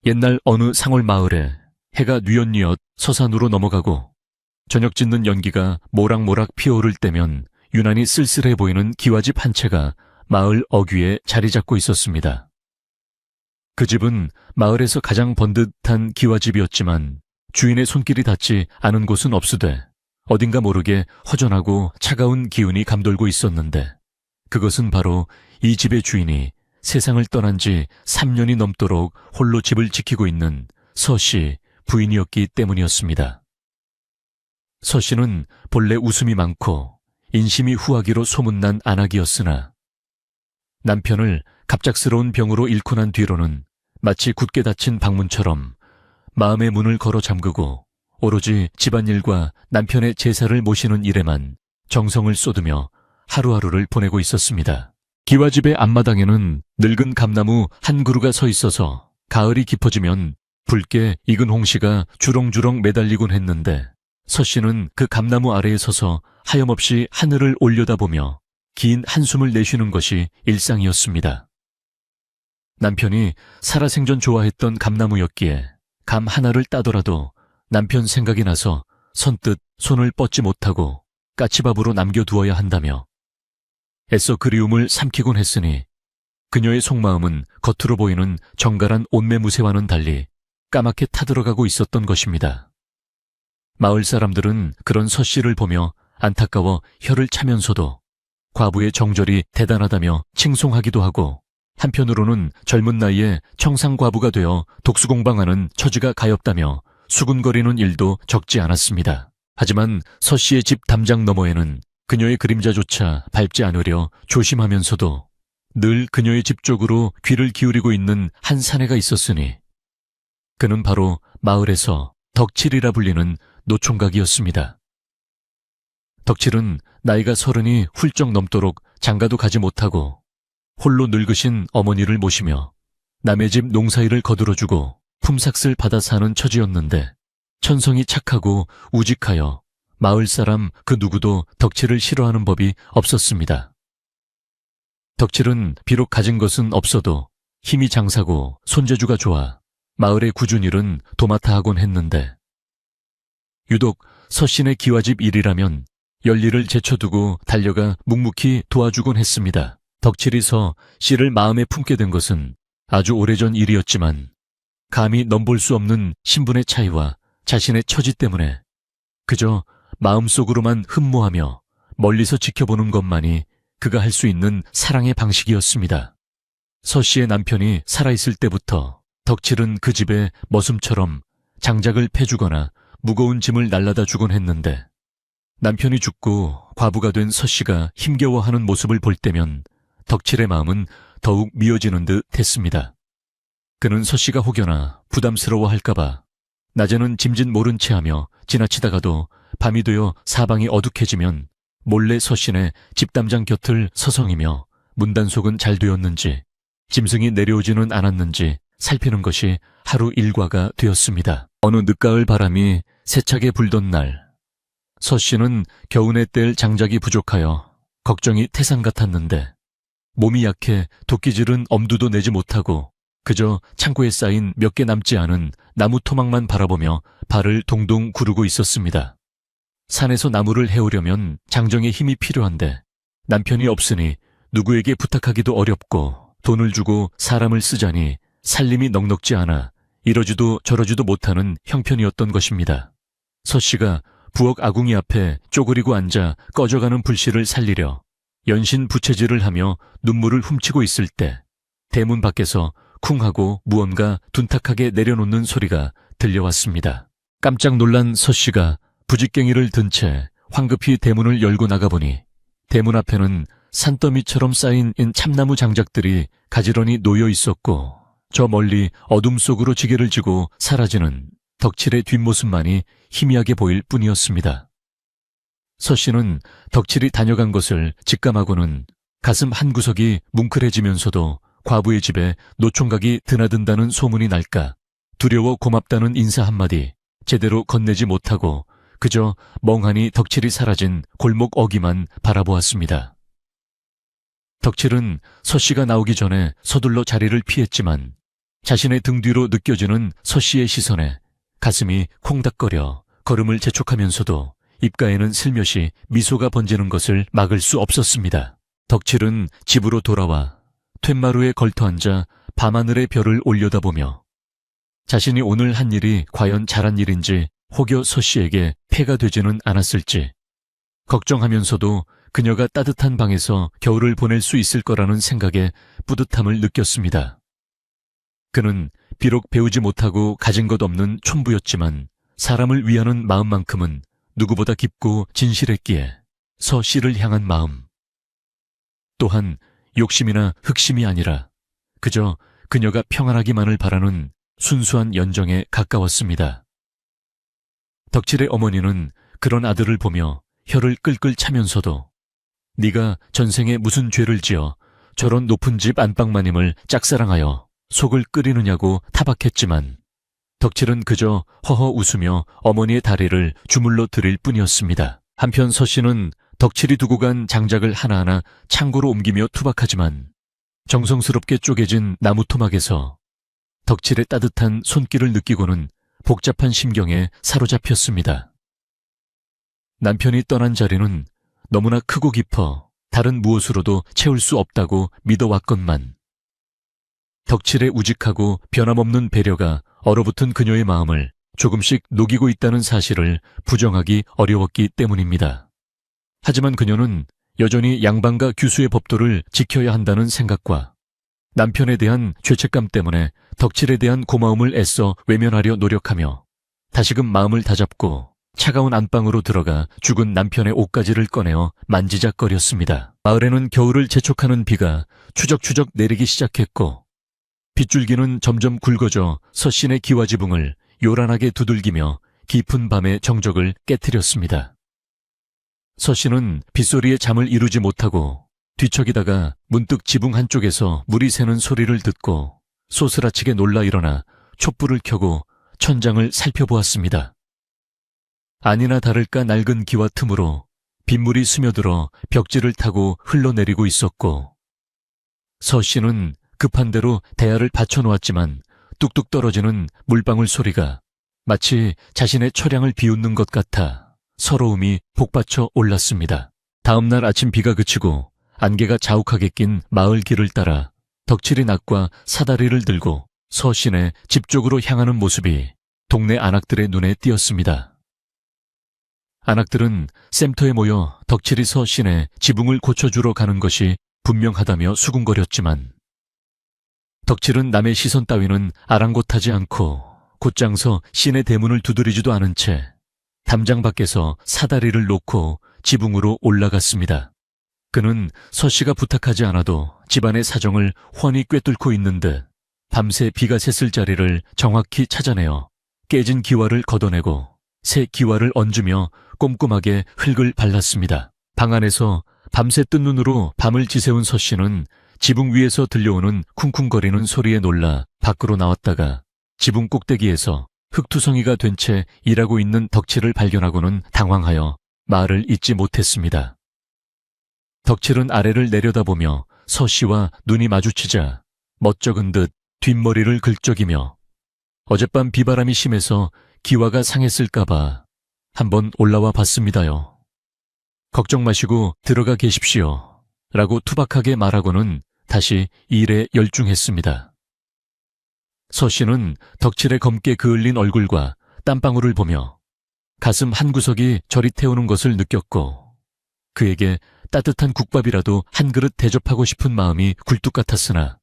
옛날 어느 상월 마을에 해가 뉘엿뉘엿 서산으로 넘어가고 저녁 짓는 연기가 모락모락 피어오를 때면 유난히 쓸쓸해 보이는 기와집 한 채가 마을 어귀에 자리 잡고 있었습니다. 그 집은 마을에서 가장 번듯한 기와집이었지만 주인의 손길이 닿지 않은 곳은 없으되 어딘가 모르게 허전하고 차가운 기운이 감돌고 있었는데 그것은 바로 이 집의 주인이 세상을 떠난 지 3년이 넘도록 홀로 집을 지키고 있는 서 씨 부인이었기 때문이었습니다. 서 씨는 본래 웃음이 많고 인심이 후하기로 소문난 안악이었으나 남편을 갑작스러운 병으로 잃고 난 뒤로는 마치 굳게 닫힌 방문처럼 마음의 문을 걸어 잠그고 오로지 집안일과 남편의 제사를 모시는 일에만 정성을 쏟으며 하루하루를 보내고 있었습니다. 기와집의 앞마당에는 늙은 감나무 한 그루가 서 있어서 가을이 깊어지면 붉게 익은 홍시가 주렁주렁 매달리곤 했는데 서 씨는 그 감나무 아래에 서서 하염없이 하늘을 올려다보며 긴 한숨을 내쉬는 것이 일상이었습니다. 남편이 살아생전 좋아했던 감나무였기에 감 하나를 따더라도 남편 생각이 나서 선뜻 손을 뻗지 못하고 까치밥으로 남겨두어야 한다며 애써 그리움을 삼키곤 했으니 그녀의 속마음은 겉으로 보이는 정갈한 옷매무새와는 달리 까맣게 타들어가고 있었던 것입니다. 마을 사람들은 그런 서 씨를 보며 안타까워 혀를 차면서도 과부의 정절이 대단하다며 칭송하기도 하고 한편으로는 젊은 나이에 청상과부가 되어 독수공방하는 처지가 가엾다며 수군거리는 일도 적지 않았습니다. 하지만 서 씨의 집 담장 너머에는 그녀의 그림자조차 밟지 않으려 조심하면서도 늘 그녀의 집 쪽으로 귀를 기울이고 있는 한 사내가 있었으니 그는 바로 마을에서 덕칠이라 불리는 노총각이었습니다. 덕칠은 나이가 30이 훌쩍 넘도록 장가도 가지 못하고 홀로 늙으신 어머니를 모시며 남의 집 농사일을 거들어주고 품삯을 받아 사는 처지였는데 천성이 착하고 우직하여 마을 사람 그 누구도 덕칠을 싫어하는 법이 없었습니다. 덕칠은 비록 가진 것은 없어도 힘이 장사고 손재주가 좋아 마을의 굳은 일은 도맡아 하곤 했는데 유독 서씨네 기와집 일이라면 열일을 제쳐두고 달려가 묵묵히 도와주곤 했습니다. 덕칠이 서 씨를 마음에 품게 된 것은 아주 오래전 일이었지만 감히 넘볼 수 없는 신분의 차이와 자신의 처지 때문에 그저 마음속으로만 흠모하며 멀리서 지켜보는 것만이 그가 할 수 있는 사랑의 방식이었습니다. 서 씨의 남편이 살아있을 때부터 덕칠은 그 집에 머슴처럼 장작을 패주거나 무거운 짐을 날라다 주곤 했는데 남편이 죽고 과부가 된 서 씨가 힘겨워하는 모습을 볼 때면 덕칠의 마음은 더욱 미어지는 듯 했습니다. 그는 서 씨가 혹여나 부담스러워할까봐 낮에는 짐짓 모른 채 하며 지나치다가도 밤이 되어 사방이 어둑해지면 몰래 서 씨네 집담장 곁을 서성이며 문단속은 잘 되었는지 짐승이 내려오지는 않았는지 살피는 것이 하루 일과가 되었습니다. 어느 늦가을 바람이 세차게 불던 날 서 씨는 겨우내 뗄 장작이 부족하여 걱정이 태산 같았는데 몸이 약해 도끼질은 엄두도 내지 못하고 그저 창고에 쌓인 몇 개 남지 않은 나무 토막만 바라보며 발을 동동 구르고 있었습니다. 산에서 나무를 해오려면 장정의 힘이 필요한데 남편이 없으니 누구에게 부탁하기도 어렵고 돈을 주고 사람을 쓰자니 살림이 넉넉지 않아 이러지도 저러지도 못하는 형편이었던 것입니다. 서 씨가 부엌 아궁이 앞에 쪼그리고 앉아 꺼져가는 불씨를 살리려 연신 부채질을 하며 눈물을 훔치고 있을 때 대문 밖에서 쿵하고 무언가 둔탁하게 내려놓는 소리가 들려왔습니다. 깜짝 놀란 서 씨가 부직갱이를 든 채 황급히 대문을 열고 나가보니 대문 앞에는 산더미처럼 쌓인 참나무 장작들이 가지런히 놓여 있었고 저 멀리 어둠 속으로 지게를 지고 사라지는 덕칠의 뒷모습만이 희미하게 보일 뿐이었습니다. 서 씨는 덕칠이 다녀간 것을 직감하고는 가슴 한구석이 뭉클해지면서도 과부의 집에 노총각이 드나든다는 소문이 날까 두려워 고맙다는 인사 한마디 제대로 건네지 못하고 그저 멍하니 덕칠이 사라진 골목 어귀만 바라보았습니다. 덕칠은 서 씨가 나오기 전에 서둘러 자리를 피했지만 자신의 등 뒤로 느껴지는 서씨의 시선에 가슴이 콩닥거려 걸음을 재촉하면서도 입가에는 슬며시 미소가 번지는 것을 막을 수 없었습니다. 덕칠은 집으로 돌아와 툇마루에 걸터앉아 밤하늘의 별을 올려다보며 자신이 오늘 한 일이 과연 잘한 일인지 혹여 서씨에게 폐가 되지는 않았을지 걱정하면서도 그녀가 따뜻한 방에서 겨울을 보낼 수 있을 거라는 생각에 뿌듯함을 느꼈습니다. 그는 비록 배우지 못하고 가진 것 없는 촌부였지만 사람을 위하는 마음만큼은 누구보다 깊고 진실했기에 서씨를 향한 마음, 또한 욕심이나 흑심이 아니라 그저 그녀가 평안하기만을 바라는 순수한 연정에 가까웠습니다. 덕칠의 어머니는 그런 아들을 보며 혀를 끌끌 차면서도 네가 전생에 무슨 죄를 지어 저런 높은 집 안방마님을 짝사랑하여 속을 끓이느냐고 타박했지만 덕칠은 그저 허허 웃으며 어머니의 다리를 주물러 드릴 뿐이었습니다. 한편 서씨는 덕칠이 두고 간 장작을 하나하나 창고로 옮기며 투박하지만 정성스럽게 쪼개진 나무 토막에서 덕칠의 따뜻한 손길을 느끼고는 복잡한 심경에 사로잡혔습니다. 남편이 떠난 자리는 너무나 크고 깊어 다른 무엇으로도 채울 수 없다고 믿어왔건만 덕칠의 우직하고 변함없는 배려가 얼어붙은 그녀의 마음을 조금씩 녹이고 있다는 사실을 부정하기 어려웠기 때문입니다. 하지만 그녀는 여전히 양반과 규수의 법도를 지켜야 한다는 생각과 남편에 대한 죄책감 때문에 덕칠에 대한 고마움을 애써 외면하려 노력하며 다시금 마음을 다잡고 차가운 안방으로 들어가 죽은 남편의 옷가지를 꺼내어 만지작거렸습니다. 마을에는 겨울을 재촉하는 비가 추적추적 내리기 시작했고 빗줄기는 점점 굵어져 서신의 기와지붕을 요란하게 두들기며 깊은 밤의 정적을 깨트렸습니다. 서씨는 빗소리에 잠을 이루지 못하고 뒤척이다가 문득 지붕 한쪽에서 물이 새는 소리를 듣고 소스라치게 놀라 일어나 촛불을 켜고 천장을 살펴보았습니다. 아니나 다를까 낡은 기와 틈으로 빗물이 스며들어 벽지를 타고 흘러내리고 있었고 서씨는 급한 대로 대야를 받쳐놓았지만 뚝뚝 떨어지는 물방울 소리가 마치 자신의 처량을 비웃는 것 같아 서러움이 복받쳐 올랐습니다. 다음 날 아침 비가 그치고 안개가 자욱하게 낀 마을 길을 따라 덕칠이 낙과 사다리를 들고 서신의 집 쪽으로 향하는 모습이 동네 안악들의 눈에 띄었습니다. 안악들은 샘터에 모여 덕칠이 서신의 지붕을 고쳐주러 가는 것이 분명하다며 수군거렸지만 덕칠은 남의 시선 따위는 아랑곳하지 않고 곧장 서 신의 대문을 두드리지도 않은 채 담장 밖에서 사다리를 놓고 지붕으로 올라갔습니다. 그는 서씨가 부탁하지 않아도 집안의 사정을 훤히 꿰뚫고 있는 듯 밤새 비가 샜을 자리를 정확히 찾아내어 깨진 기와를 걷어내고 새 기와를 얹으며 꼼꼼하게 흙을 발랐습니다. 방 안에서 밤새 뜬 눈으로 밤을 지새운 서씨는 지붕 위에서 들려오는 쿵쿵거리는 소리에 놀라 밖으로 나왔다가 지붕 꼭대기에서 흙투성이가 된 채 일하고 있는 덕칠을 발견하고는 당황하여 말을 잇지 못했습니다. 덕칠은 아래를 내려다보며 서씨와 눈이 마주치자 멋쩍은 듯 뒷머리를 긁적이며 어젯밤 비바람이 심해서 기와가 상했을까봐 한번 올라와 봤습니다요. 걱정 마시고 들어가 계십시오. 라고 투박하게 말하고는 다시 일에 열중했습니다. 서씨는 덕칠의 검게 그을린 얼굴과 땀방울을 보며 가슴 한구석이 저리 태우는 것을 느꼈고 그에게 따뜻한 국밥이라도 한 그릇 대접하고 싶은 마음이 굴뚝 같았으나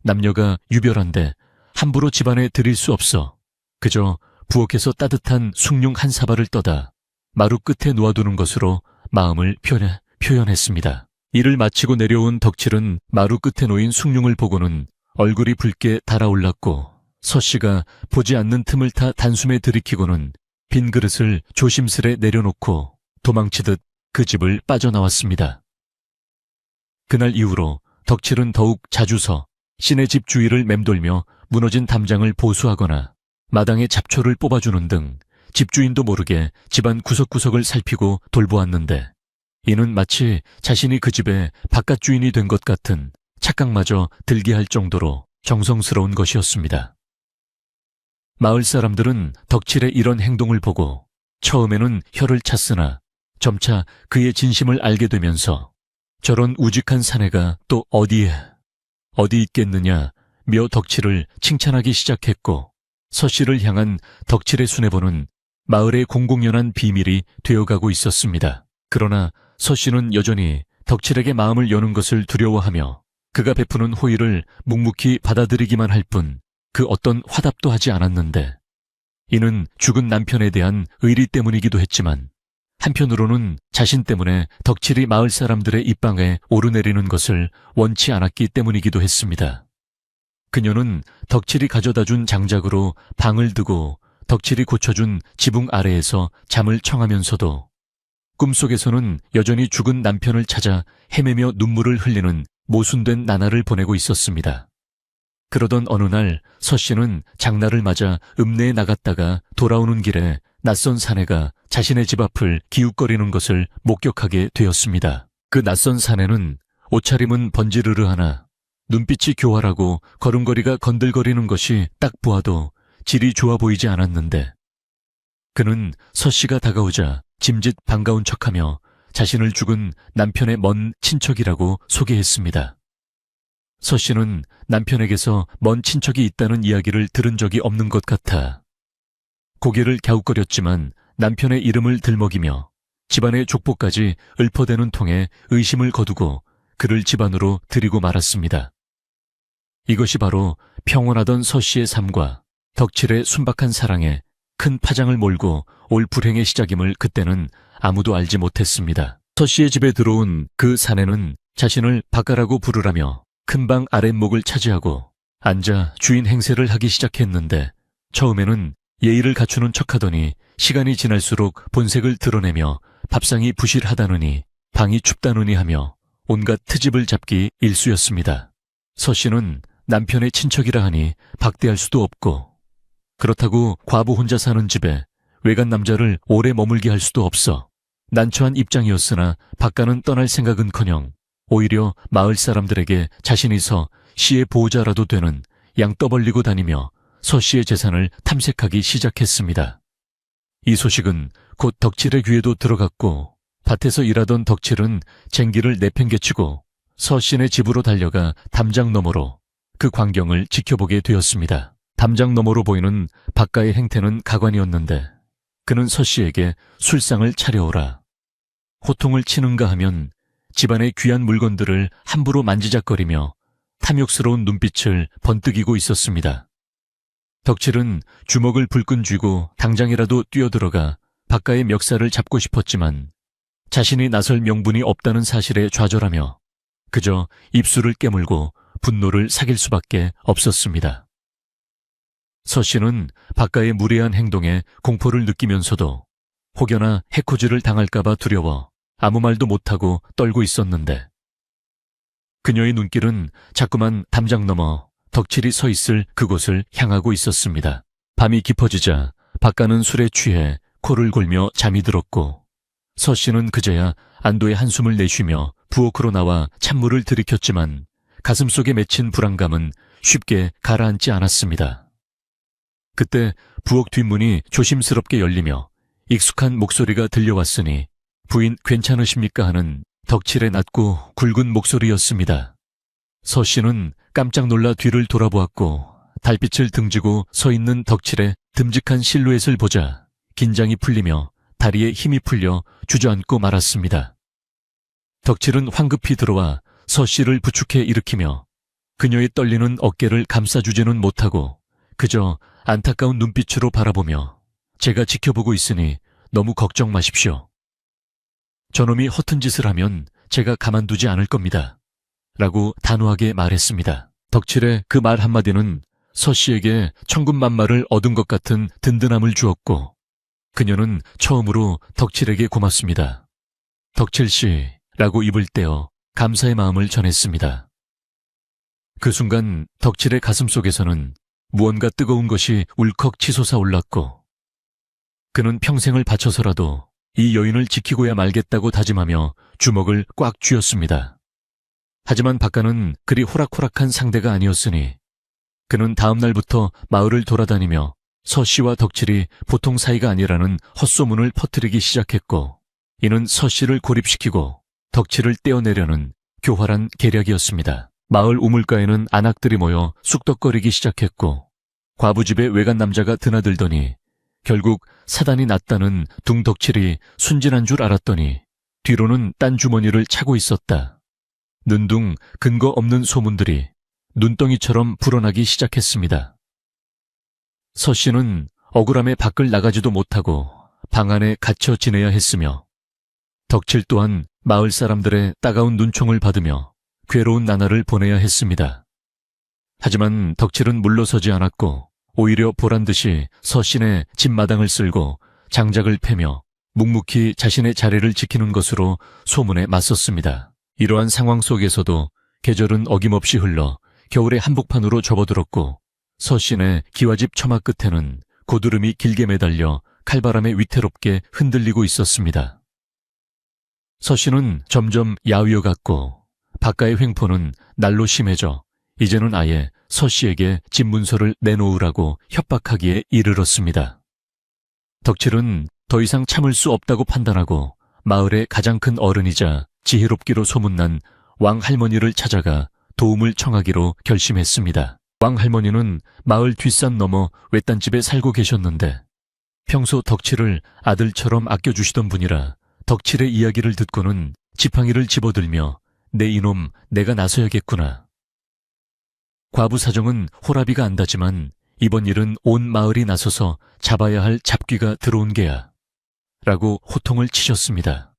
남녀가 유별한데 함부로 집안에 들일 수 없어 그저 부엌에서 따뜻한 숭늉 한 사발을 떠다 마루 끝에 놓아두는 것으로 마음을 표현했습니다. 일을 마치고 내려온 덕칠은 마루 끝에 놓인 숭늉을 보고는 얼굴이 붉게 달아올랐고 서씨가 보지 않는 틈을 타 단숨에 들이키고는 빈 그릇을 조심스레 내려놓고 도망치듯 그 집을 빠져나왔습니다. 그날 이후로 덕칠은 더욱 자주 서 신의 집 주위를 맴돌며 무너진 담장을 보수하거나 마당에 잡초를 뽑아주는 등 집주인도 모르게 집안 구석구석을 살피고 돌보았는데 이는 마치 자신이 그 집의 바깥 주인이 된 것 같은 착각마저 들게 할 정도로 정성스러운 것이었습니다. 마을 사람들은 덕칠의 이런 행동을 보고 처음에는 혀를 찼으나 점차 그의 진심을 알게 되면서 저런 우직한 사내가 또 어디 있겠느냐 며 덕칠을 칭찬하기 시작했고, 서씨를 향한 덕칠의 수뇌보는 마을의 공공연한 비밀이 되어가고 있었습니다. 그러나 서씨는 여전히 덕칠에게 마음을 여는 것을 두려워하며 그가 베푸는 호의를 묵묵히 받아들이기만 할 뿐 그 어떤 화답도 하지 않았는데, 이는 죽은 남편에 대한 의리 때문이기도 했지만 한편으로는 자신 때문에 덕칠이 마을 사람들의 입방에 오르내리는 것을 원치 않았기 때문이기도 했습니다. 그녀는 덕칠이 가져다준 장작으로 방을 드고 덕칠이 고쳐준 지붕 아래에서 잠을 청하면서도 꿈속에서는 여전히 죽은 남편을 찾아 헤매며 눈물을 흘리는 모순된 나날을 보내고 있었습니다. 그러던 어느 날 서씨는 장날을 맞아 읍내에 나갔다가 돌아오는 길에 낯선 사내가 자신의 집 앞을 기웃거리는 것을 목격하게 되었습니다. 그 낯선 사내는 옷차림은 번지르르하나 눈빛이 교활하고 걸음걸이가 건들거리는 것이 딱 보아도 질이 좋아 보이지 않았는데, 그는 서씨가 다가오자 짐짓 반가운 척하며 자신을 죽은 남편의 먼 친척이라고 소개했습니다. 서씨는 남편에게서 먼 친척이 있다는 이야기를 들은 적이 없는 것 같아 고개를 갸웃거렸지만 남편의 이름을 들먹이며 집안의 족보까지 읊어대는 통에 의심을 거두고 그를 집안으로 들이고 말았습니다. 이것이 바로 평온하던 서씨의 삶과 덕칠의 순박한 사랑에 큰 파장을 몰고 올 불행의 시작임을 그때는 아무도 알지 못했습니다. 서씨의 집에 들어온 그 사내는 자신을 박가라고 부르라며 큰 방 아랫목을 차지하고 앉아 주인 행세를 하기 시작했는데, 처음에는 예의를 갖추는 척하더니 시간이 지날수록 본색을 드러내며 밥상이 부실하다느니 방이 춥다느니 하며 온갖 트집을 잡기 일쑤였습니다. 서씨는 남편의 친척이라 하니 박대할 수도 없고, 그렇다고 과부 혼자 사는 집에 외간 남자를 오래 머물게 할 수도 없어 난처한 입장이었으나 박가는 떠날 생각은커녕 오히려 마을 사람들에게 자신이 씨의 보호자라도 되는 양 떠벌리고 다니며 서씨의 재산을 탐색하기 시작했습니다. 이 소식은 곧 덕칠의 귀에도 들어갔고, 밭에서 일하던 덕칠은 쟁기를 내팽개치고 서씨네 집으로 달려가 담장 너머로 그 광경을 지켜보게 되었습니다. 담장 너머로 보이는 박가의 행태는 가관이었는데, 그는 서씨에게 술상을 차려오라, 호통을 치는가 하면 집안의 귀한 물건들을 함부로 만지작거리며 탐욕스러운 눈빛을 번뜩이고 있었습니다. 덕칠은 주먹을 불끈 쥐고 당장이라도 뛰어들어가 박가의 멱살을 잡고 싶었지만 자신이 나설 명분이 없다는 사실에 좌절하며 그저 입술을 깨물고 분노를 삭일 수밖에 없었습니다. 서씨는 박가의 무례한 행동에 공포를 느끼면서도 혹여나 해코지를 당할까봐 두려워 아무 말도 못하고 떨고 있었는데, 그녀의 눈길은 자꾸만 담장 너머 덕칠이 서 있을 그곳을 향하고 있었습니다. 밤이 깊어지자 박가는 술에 취해 코를 골며 잠이 들었고, 서씨는 그제야 안도의 한숨을 내쉬며 부엌으로 나와 찬물을 들이켰지만 가슴속에 맺힌 불안감은 쉽게 가라앉지 않았습니다. 그때 부엌 뒷문이 조심스럽게 열리며 익숙한 목소리가 들려왔으니 부인 괜찮으십니까 하는 덕칠의 낮고 굵은 목소리였습니다. 서씨는 깜짝 놀라 뒤를 돌아보았고 달빛을 등지고 서 있는 덕칠의 듬직한 실루엣을 보자 긴장이 풀리며 다리에 힘이 풀려 주저앉고 말았습니다. 덕칠은 황급히 들어와 서씨를 부축해 일으키며 그녀의 떨리는 어깨를 감싸주지는 못하고 그저 안타까운 눈빛으로 바라보며 제가 지켜보고 있으니 너무 걱정 마십시오. 저놈이 허튼 짓을 하면 제가 가만두지 않을 겁니다. 라고 단호하게 말했습니다. 덕칠의 그 말 한마디는 서씨에게 천군만마를 얻은 것 같은 든든함을 주었고 그녀는 처음으로 덕칠에게 고맙습니다. 덕칠씨 라고 입을 떼어 감사의 마음을 전했습니다. 그 순간 덕칠의 가슴속에서는 무언가 뜨거운 것이 울컥 치솟아 올랐고 그는 평생을 바쳐서라도 이 여인을 지키고야 말겠다고 다짐하며 주먹을 꽉 쥐었습니다. 하지만 박가는 그리 호락호락한 상대가 아니었으니 그는 다음 날부터 마을을 돌아다니며 서씨와 덕칠이 보통 사이가 아니라는 헛소문을 퍼뜨리기 시작했고, 이는 서씨를 고립시키고 덕칠을 떼어내려는 교활한 계략이었습니다. 마을 우물가에는 안악들이 모여 쑥덕거리기 시작했고, 과부집에 외간 남자가 드나들더니 결국 사단이 났다는 둥덕칠이 순진한 줄 알았더니 뒤로는 딴 주머니를 차고 있었다. 는둥 근거 없는 소문들이 눈덩이처럼 불어나기 시작했습니다. 서씨는 억울함에 밖을 나가지도 못하고 방 안에 갇혀 지내야 했으며, 덕칠 또한 마을 사람들의 따가운 눈총을 받으며 괴로운 나날을 보내야 했습니다. 하지만 덕칠은 물러서지 않았고 오히려 보란듯이 서신의 집마당을 쓸고 장작을 패며 묵묵히 자신의 자리를 지키는 것으로 소문에 맞섰습니다. 이러한 상황 속에서도 계절은 어김없이 흘러 겨울의 한복판으로 접어들었고, 서신의 기와집 처마 끝에는 고드름이 길게 매달려 칼바람에 위태롭게 흔들리고 있었습니다. 서신은 점점 야위어갔고 바깥의 횡포는 날로 심해져 이제는 아예 서씨에게 집 문서를 내놓으라고 협박하기에 이르렀습니다. 덕칠은 더 이상 참을 수 없다고 판단하고 마을의 가장 큰 어른이자 지혜롭기로 소문난 왕할머니를 찾아가 도움을 청하기로 결심했습니다. 왕할머니는 마을 뒷산 너머 외딴집에 살고 계셨는데 평소 덕칠을 아들처럼 아껴주시던 분이라 덕칠의 이야기를 듣고는 지팡이를 집어들며 내 이놈 내가 나서야겠구나. 과부 사정은 호라비가 안다지만 이번 일은 온 마을이 나서서 잡아야 할 잡귀가 들어온 게야 라고 호통을 치셨습니다.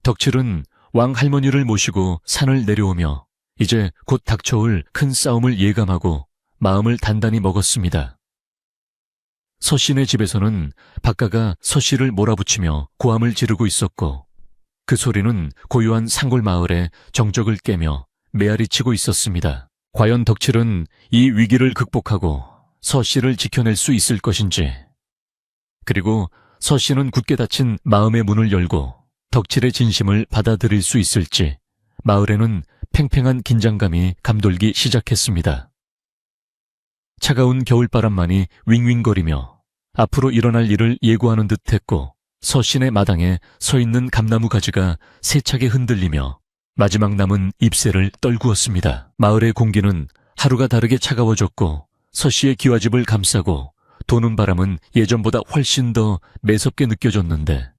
덕칠은 왕할머니를 모시고 산을 내려오며 이제 곧 닥쳐올 큰 싸움을 예감하고 마음을 단단히 먹었습니다. 서씨네 집에서는 박가가 서씨를 몰아붙이며 고함을 지르고 있었고, 그 소리는 고요한 산골 마을의 정적을 깨며 메아리치고 있었습니다. 과연 덕칠은 이 위기를 극복하고 서씨를 지켜낼 수 있을 것인지, 그리고 서씨는 굳게 닫힌 마음의 문을 열고 덕칠의 진심을 받아들일 수 있을지 마을에는 팽팽한 긴장감이 감돌기 시작했습니다. 차가운 겨울바람만이 윙윙거리며 앞으로 일어날 일을 예고하는 듯했고, 서신의 마당에 서 있는 감나무 가지가 세차게 흔들리며 마지막 남은 잎새를 떨구었습니다. 마을의 공기는 하루가 다르게 차가워졌고 서씨의 기와집을 감싸고 도는 바람은 예전보다 훨씬 더 매섭게 느껴졌는데,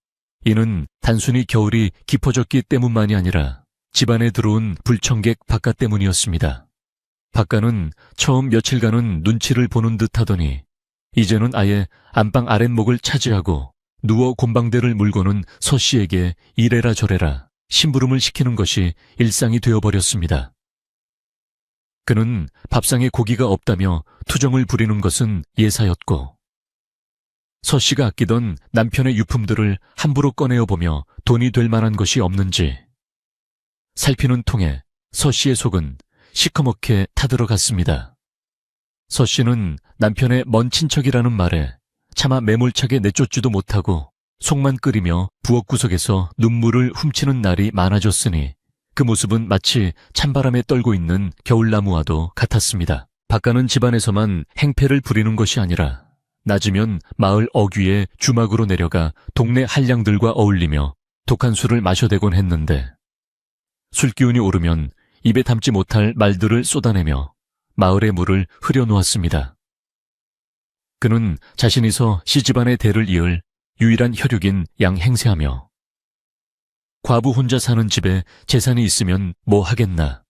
이는 단순히 겨울이 깊어졌기 때문만이 아니라 집안에 들어온 불청객 박가 때문이었습니다. 박가는 처음 며칠간은 눈치를 보는 듯 하더니 이제는 아예 안방 아랫목을 차지하고 누워 곤방대를 물고는 서씨에게 이래라 저래라 심부름을 시키는 것이 일상이 되어버렸습니다. 그는 밥상에 고기가 없다며 투정을 부리는 것은 예사였고, 서씨가 아끼던 남편의 유품들을 함부로 꺼내어 보며 돈이 될 만한 것이 없는지 살피는 통에 서씨의 속은 시커멓게 타들어갔습니다. 서씨는 남편의 먼 친척이라는 말에 차마 매몰차게 내쫓지도 못하고 속만 끓이며 부엌 구석에서 눈물을 훔치는 날이 많아졌으니 그 모습은 마치 찬바람에 떨고 있는 겨울나무와도 같았습니다. 박가는 집안에서만 행패를 부리는 것이 아니라 낮이면 마을 어귀에 주막으로 내려가 동네 한량들과 어울리며 독한 술을 마셔대곤 했는데, 술기운이 오르면 입에 담지 못할 말들을 쏟아내며 마을의 물을 흐려놓았습니다. 그는 자신이서 시집안의 대를 이을 유일한 혈육인 양행세하며 과부 혼자 사는 집에 재산이 있으면 뭐 하겠나,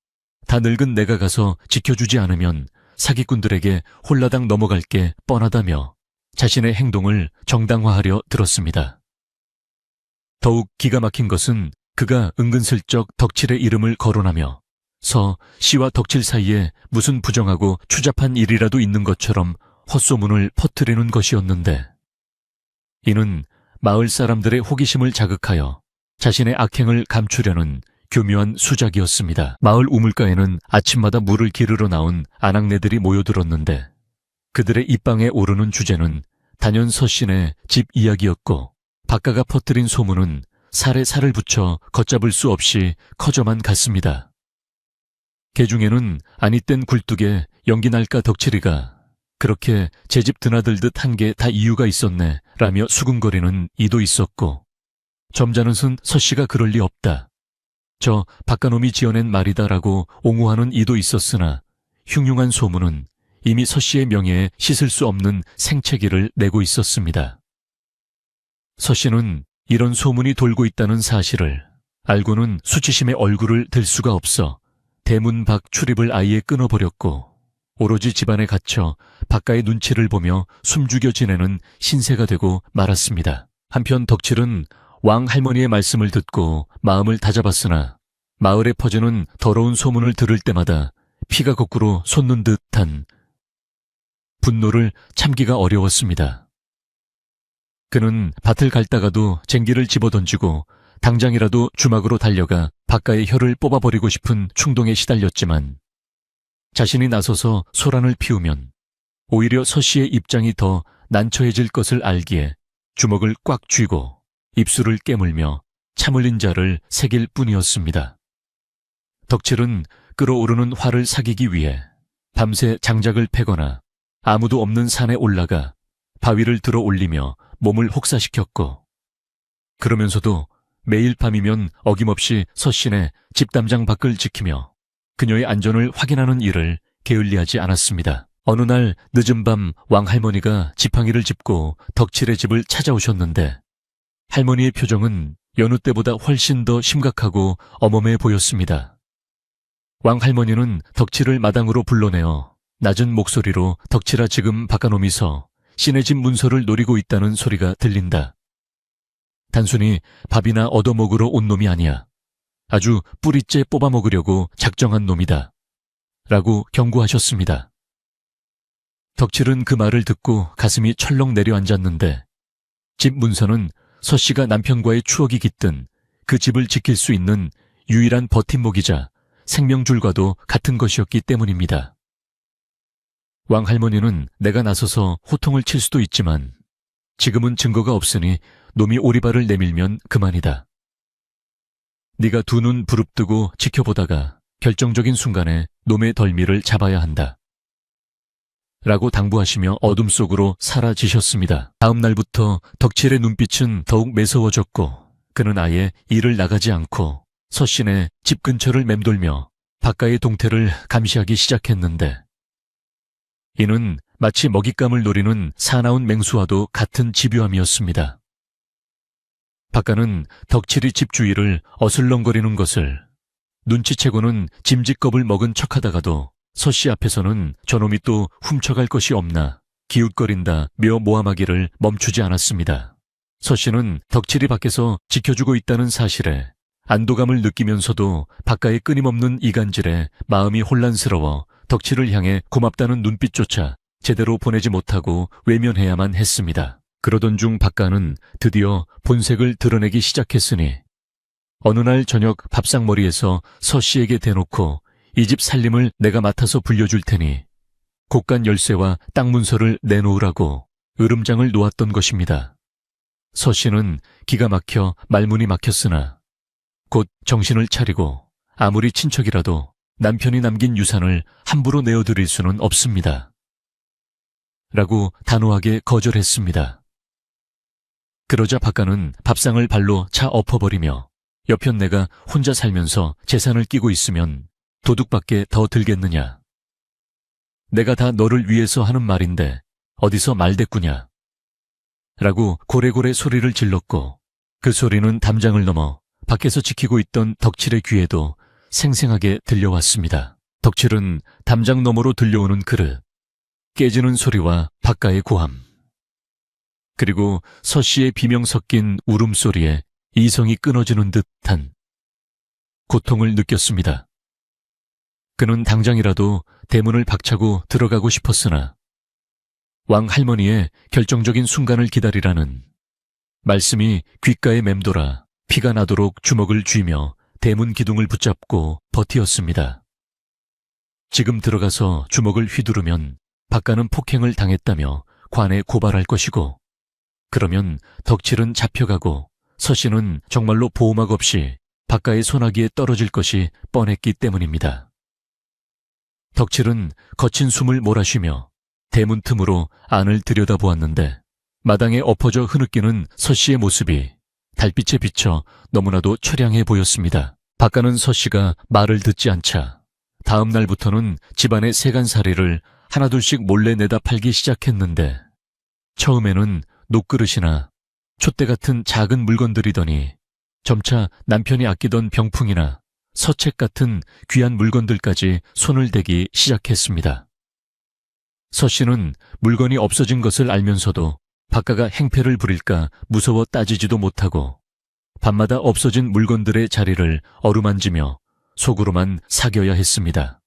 다 늙은 내가 가서 지켜주지 않으면 사기꾼들에게 홀라당 넘어갈 게 뻔하다며 자신의 행동을 정당화하려 들었습니다. 더욱 기가 막힌 것은 그가 은근슬쩍 덕칠의 이름을 거론하며 서씨와 덕칠 사이에 무슨 부정하고 추잡한 일이라도 있는 것처럼 헛소문을 퍼뜨리는 것이었는데, 이는 마을 사람들의 호기심을 자극하여 자신의 악행을 감추려는 교묘한 수작이었습니다. 마을 우물가에는 아침마다 물을 기르러 나온 아낙네들이 모여들었는데 그들의 입방에 오르는 주제는 단연 서신의 집 이야기였고, 박가가 퍼뜨린 소문은 살에 살을 붙여 걷잡을 수 없이 커져만 갔습니다. 개중에는 아니 땐 굴뚝에 연기 날까 덕칠이가 그렇게 제 집 드나들듯 한 게 다 이유가 있었네 라며 수군거리는 이도 있었고, 점잖은 서씨가 그럴 리 없다, 저 박가놈이 지어낸 말이다라고 옹호하는 이도 있었으나 흉흉한 소문은 이미 서씨의 명예에 씻을 수 없는 생채기를 내고 있었습니다. 서씨는 이런 소문이 돌고 있다는 사실을 알고는 수치심에 얼굴을 들 수가 없어 대문 밖 출입을 아예 끊어버렸고, 오로지 집안에 갇혀 바깥의 눈치를 보며 숨죽여 지내는 신세가 되고 말았습니다. 한편 덕칠은 왕 할머니의 말씀을 듣고 마음을 다잡았으나 마을에 퍼지는 더러운 소문을 들을 때마다 피가 거꾸로 솟는 듯한 분노를 참기가 어려웠습니다. 그는 밭을 갈다가도 쟁기를 집어던지고 당장이라도 주막으로 달려가 바깥의 혀를 뽑아버리고 싶은 충동에 시달렸지만, 자신이 나서서 소란을 피우면 오히려 서씨의 입장이 더 난처해질 것을 알기에 주먹을 꽉 쥐고 입술을 깨물며 참을린 자를 새길 뿐이었습니다. 덕칠은 끓어오르는 화를 사기기 위해 밤새 장작을 패거나 아무도 없는 산에 올라가 바위를 들어 올리며 몸을 혹사시켰고, 그러면서도 매일 밤이면 어김없이 서신의 집담장 밖을 지키며 그녀의 안전을 확인하는 일을 게을리하지 않았습니다. 어느 날 늦은 밤 왕할머니가 지팡이를 짚고 덕칠의 집을 찾아오셨는데, 할머니의 표정은 여느 때보다 훨씬 더 심각하고 엄엄해 보였습니다. 왕할머니는 덕칠을 마당으로 불러내어 낮은 목소리로 덕칠아, 지금 바깥놈이서 신의 집 문서를 노리고 있다는 소리가 들린다. 단순히 밥이나 얻어먹으러 온 놈이 아니야. 아주 뿌리째 뽑아먹으려고 작정한 놈이다, 라고 경고하셨습니다. 덕칠은 그 말을 듣고 가슴이 철렁 내려앉았는데, 집 문서는 서씨가 남편과의 추억이 깃든 그 집을 지킬 수 있는 유일한 버팀목이자 생명줄과도 같은 것이었기 때문입니다. 왕할머니는 내가 나서서 호통을 칠 수도 있지만 지금은 증거가 없으니 놈이 오리발을 내밀면 그만이다. 네가 두 눈 부릅뜨고 지켜보다가 결정적인 순간에 놈의 덜미를 잡아야 한다, 라고 당부하시며 어둠 속으로 사라지셨습니다. 다음 날부터 덕칠의 눈빛은 더욱 매서워졌고, 그는 아예 일을 나가지 않고 서신의 집 근처를 맴돌며 바깥의 동태를 감시하기 시작했는데, 이는 마치 먹잇감을 노리는 사나운 맹수와도 같은 집요함이었습니다. 바깥은 덕칠이 집 주위를 어슬렁거리는 것을 눈치채고는 짐짓겁을 먹은 척하다가도 서씨 앞에서는 저놈이 또 훔쳐갈 것이 없나 기웃거린다 며 모함하기를 멈추지 않았습니다. 서씨는 덕칠이 밖에서 지켜주고 있다는 사실에 안도감을 느끼면서도 바깥의 끊임없는 이간질에 마음이 혼란스러워 덕칠을 향해 고맙다는 눈빛조차 제대로 보내지 못하고 외면해야만 했습니다. 그러던 중 바깥은 드디어 본색을 드러내기 시작했으니, 어느 날 저녁 밥상머리에서 서씨에게 대놓고 이 집 살림을 내가 맡아서 불려줄 테니 곳간 열쇠와 땅 문서를 내놓으라고 으름장을 놓았던 것입니다. 서씨는 기가 막혀 말문이 막혔으나 곧 정신을 차리고 아무리 친척이라도 남편이 남긴 유산을 함부로 내어드릴 수는 없습니다, 라고 단호하게 거절했습니다. 그러자 바깥은 밥상을 발로 차 엎어버리며 여편 내가 혼자 살면서 재산을 끼고 있으면 도둑밖에 더 들겠느냐. 내가 다 너를 위해서 하는 말인데 어디서 말대꾸냐. 라고 고래고래 소리를 질렀고, 그 소리는 담장을 넘어 밖에서 지키고 있던 덕칠의 귀에도 생생하게 들려왔습니다. 덕칠은 담장 너머로 들려오는 그릇, 깨지는 소리와 바깥의 고함, 그리고 서씨의 비명 섞인 울음소리에 이성이 끊어지는 듯한 고통을 느꼈습니다. 그는 당장이라도 대문을 박차고 들어가고 싶었으나 왕 할머니의 결정적인 순간을 기다리라는 말씀이 귓가에 맴돌아 피가 나도록 주먹을 쥐며 대문 기둥을 붙잡고 버티었습니다. 지금 들어가서 주먹을 휘두르면 바깥은 폭행을 당했다며 관에 고발할 것이고, 그러면 덕칠은 잡혀가고 서씨는 정말로 보호막 없이 바깥의 소나기에 떨어질 것이 뻔했기 때문입니다. 덕칠은 거친 숨을 몰아쉬며 대문 틈으로 안을 들여다보았는데 마당에 엎어져 흐느끼는 서씨의 모습이 달빛에 비쳐 너무나도 처량해 보였습니다. 바깥은 서씨가 말을 듣지 않자 다음 날부터는 집안의 세간살이를 하나둘씩 몰래 내다 팔기 시작했는데 처음에는 녹그릇이나 촛대 같은 작은 물건들이더니 점차 남편이 아끼던 병풍이나 서책 같은 귀한 물건들까지 손을 대기 시작했습니다. 서씨는 물건이 없어진 것을 알면서도 박가가 행패를 부릴까 무서워 따지지도 못하고 밤마다 없어진 물건들의 자리를 어루만지며 속으로만 사겨야 했습니다.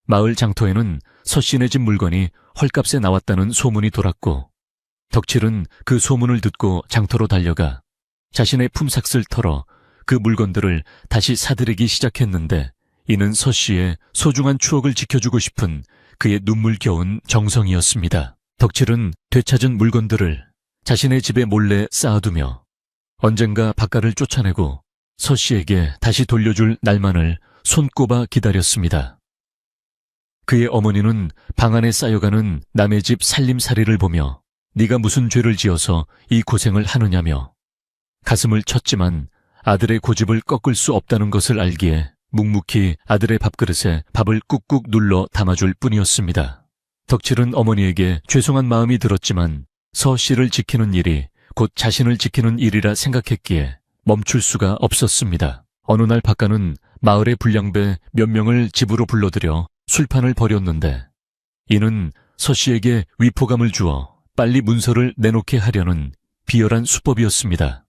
마을 장터에는 서씨네 집 물건이 헐값에 나왔다는 소문이 돌았고 덕칠은 그 소문을 듣고 장터로 달려가 자신의 품삯을 털어 그 물건들을 다시 사들이기 시작했는데 이는 서씨의 소중한 추억을 지켜주고 싶은 그의 눈물겨운 정성이었습니다. 덕칠은 되찾은 물건들을 자신의 집에 몰래 쌓아두며 언젠가 박가를 쫓아내고 서씨에게 다시 돌려줄 날만을 손꼽아 기다렸습니다. 그의 어머니는 방 안에 쌓여가는 남의 집 살림살이를 보며 네가 무슨 죄를 지어서 이 고생을 하느냐며 가슴을 쳤지만 아들의 고집을 꺾을 수 없다는 것을 알기에 묵묵히 아들의 밥그릇에 밥을 꾹꾹 눌러 담아줄 뿐이었습니다. 덕칠은 어머니에게 죄송한 마음이 들었지만 서씨를 지키는 일이 곧 자신을 지키는 일이라 생각했기에 멈출 수가 없었습니다. 어느 날 박가는 마을의 불량배 몇 명을 집으로 불러들여 술판을 벌였는데 이는 서씨에게 위포감을 주어 빨리 문서를 내놓게 하려는 비열한 수법이었습니다.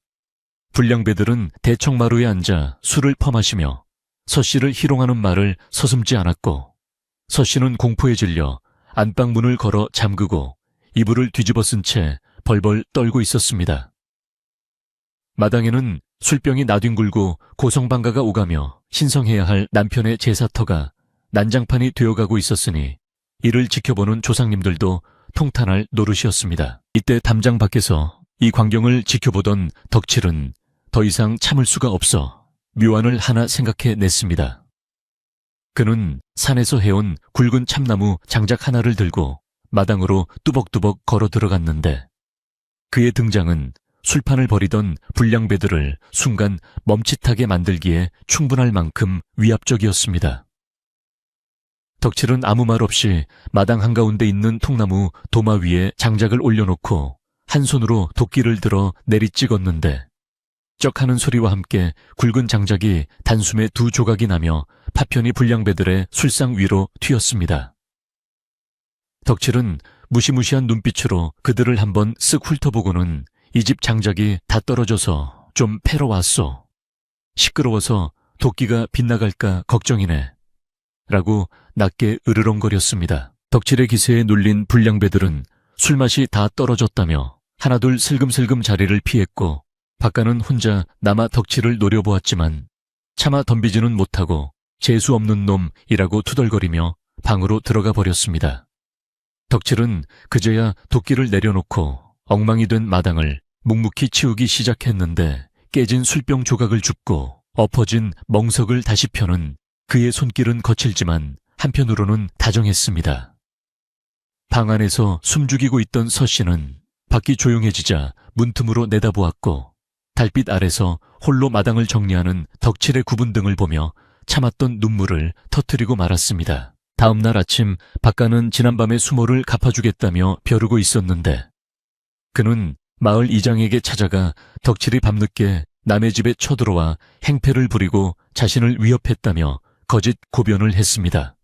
불량배들은 대청마루에 앉아 술을 퍼마시며 서씨를 희롱하는 말을 서슴지 않았고 서씨는 공포에 질려 안방문을 걸어 잠그고 이불을 뒤집어 쓴 채 벌벌 떨고 있었습니다. 마당에는 술병이 나뒹굴고 고성방가가 오가며 신성해야 할 남편의 제사터가 난장판이 되어가고 있었으니 이를 지켜보는 조상님들도 통탄할 노릇이었습니다. 이때 담장 밖에서 이 광경을 지켜보던 덕칠은 더 이상 참을 수가 없어 묘안을 하나 생각해 냈습니다. 그는 산에서 해온 굵은 참나무 장작 하나를 들고 마당으로 뚜벅뚜벅 걸어 들어갔는데 그의 등장은 술판을 벌이던 불량배들을 순간 멈칫하게 만들기에 충분할 만큼 위압적이었습니다. 덕칠은 아무 말 없이 마당 한가운데 있는 통나무 도마 위에 장작을 올려놓고 한 손으로 도끼를 들어 내리찍었는데 쩍하는 소리와 함께 굵은 장작이 단숨에 두 조각이 나며 파편이 불량배들의 술상 위로 튀었습니다. 덕칠은 무시무시한 눈빛으로 그들을 한번 쓱 훑어보고는 이 집 장작이 다 떨어져서 좀 패러 왔소. 시끄러워서 도끼가 빗나갈까 걱정이네. 라고 낮게 으르렁거렸습니다. 덕칠의 기세에 눌린 불량배들은 술맛이 다 떨어졌다며 하나둘 슬금슬금 자리를 피했고 박가는 혼자 남아 덕칠을 노려보았지만 차마 덤비지는 못하고 재수 없는 놈이라고 투덜거리며 방으로 들어가 버렸습니다. 덕칠은 그제야 도끼를 내려놓고 엉망이 된 마당을 묵묵히 치우기 시작했는데 깨진 술병 조각을 줍고 엎어진 멍석을 다시 펴는 그의 손길은 거칠지만 한편으로는 다정했습니다. 방 안에서 숨죽이고 있던 서씨는 밖이 조용해지자 문틈으로 내다보았고 달빛 아래서 홀로 마당을 정리하는 덕칠의 구분 등을 보며 참았던 눈물을 터뜨리고 말았습니다. 다음 날 아침 박가는 지난밤의 수모를 갚아주겠다며 벼르고 있었는데 그는 마을 이장에게 찾아가 덕칠이 밤늦게 남의 집에 쳐들어와 행패를 부리고 자신을 위협했다며 거짓 고변을 했습니다.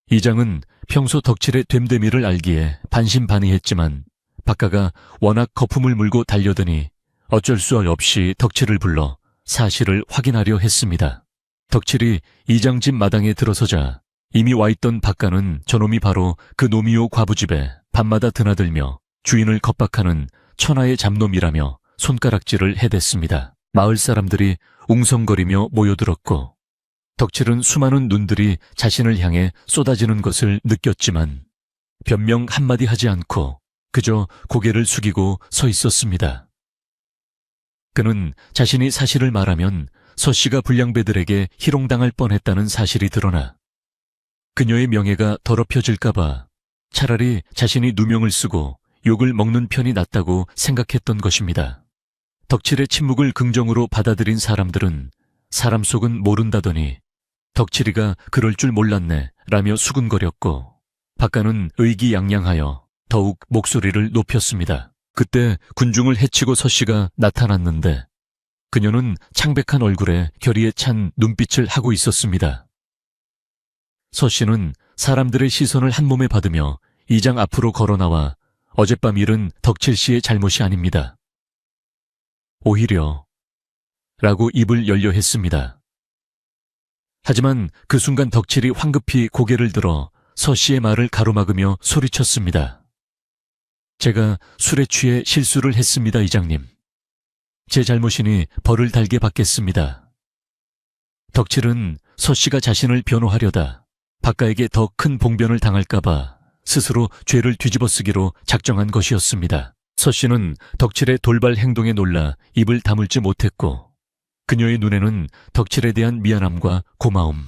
이장은 평소 덕칠의 됨됨이를 알기에 반신반의했지만 박가가 워낙 거품을 물고 달려드니 어쩔 수 없이 덕칠을 불러 사실을 확인하려 했습니다. 덕칠이 이장 집 마당에 들어서자 이미 와있던 박가는 저놈이 바로 그 노미오 과부집에 밤마다 드나들며 주인을 겁박하는 천하의 잡놈이라며 손가락질을 해댔습니다. 마을 사람들이 웅성거리며 모여들었고 덕칠은 수많은 눈들이 자신을 향해 쏟아지는 것을 느꼈지만 변명 한마디 하지 않고 그저 고개를 숙이고 서 있었습니다. 그는 자신이 사실을 말하면 서씨가 불량배들에게 희롱당할 뻔했다는 사실이 드러나 그녀의 명예가 더럽혀질까봐 차라리 자신이 누명을 쓰고 욕을 먹는 편이 낫다고 생각했던 것입니다. 덕칠의 침묵을 긍정으로 받아들인 사람들은 사람 속은 모른다더니 덕칠이가 그럴 줄 몰랐네 라며 수근거렸고, 박가는 의기양양하여 더욱 목소리를 높였습니다. 그때 군중을 해치고 서씨가 나타났는데 그녀는 창백한 얼굴에 결의에 찬 눈빛을 하고 있었습니다. 서씨는 사람들의 시선을 한 몸에 받으며 이장 앞으로 걸어나와 어젯밤 일은 덕칠 씨의 잘못이 아닙니다. 오히려 라고 입을 열려 했습니다. 하지만 그 순간 덕칠이 황급히 고개를 들어 서씨의 말을 가로막으며 소리쳤습니다. 제가 술에 취해 실수를 했습니다, 이장님. 제 잘못이니 벌을 달게 받겠습니다. 덕칠은 서씨가 자신을 변호하려다 박가에게 더 큰 봉변을 당할까봐 스스로 죄를 뒤집어쓰기로 작정한 것이었습니다. 서씨는 덕칠의 돌발 행동에 놀라 입을 다물지 못했고, 그녀의 눈에는 덕칠에 대한 미안함과 고마움,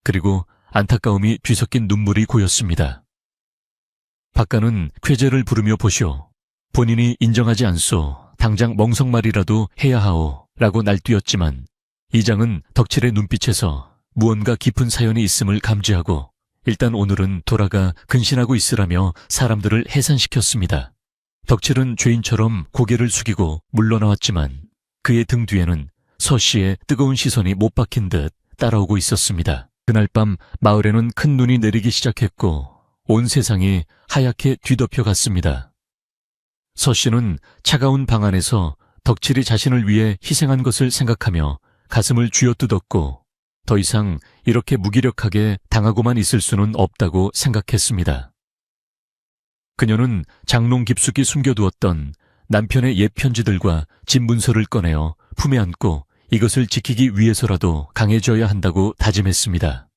그리고 안타까움이 뒤섞인 눈물이 고였습니다. 박가는 쾌재를 부르며 보시오. 본인이 인정하지 않소. 당장 멍석말이라도 해야 하오. 라고 날뛰었지만 이장은 덕칠의 눈빛에서 무언가 깊은 사연이 있음을 감지하고 일단 오늘은 돌아가 근신하고 있으라며 사람들을 해산시켰습니다. 덕칠은 죄인처럼 고개를 숙이고 물러나왔지만 그의 등 뒤에는 서씨의 뜨거운 시선이 못 박힌 듯 따라오고 있었습니다. 그날 밤 마을에는 큰 눈이 내리기 시작했고 온 세상이 하얗게 뒤덮여 갔습니다. 서씨는 차가운 방 안에서 덕칠이 자신을 위해 희생한 것을 생각하며 가슴을 쥐어뜯었고 더 이상 이렇게 무기력하게 당하고만 있을 수는 없다고 생각했습니다. 그녀는 장롱 깊숙이 숨겨두었던 남편의 옛 편지들과 집 문서를 꺼내어 품에 안고 이것을 지키기 위해서라도 강해져야 한다고 다짐했습니다.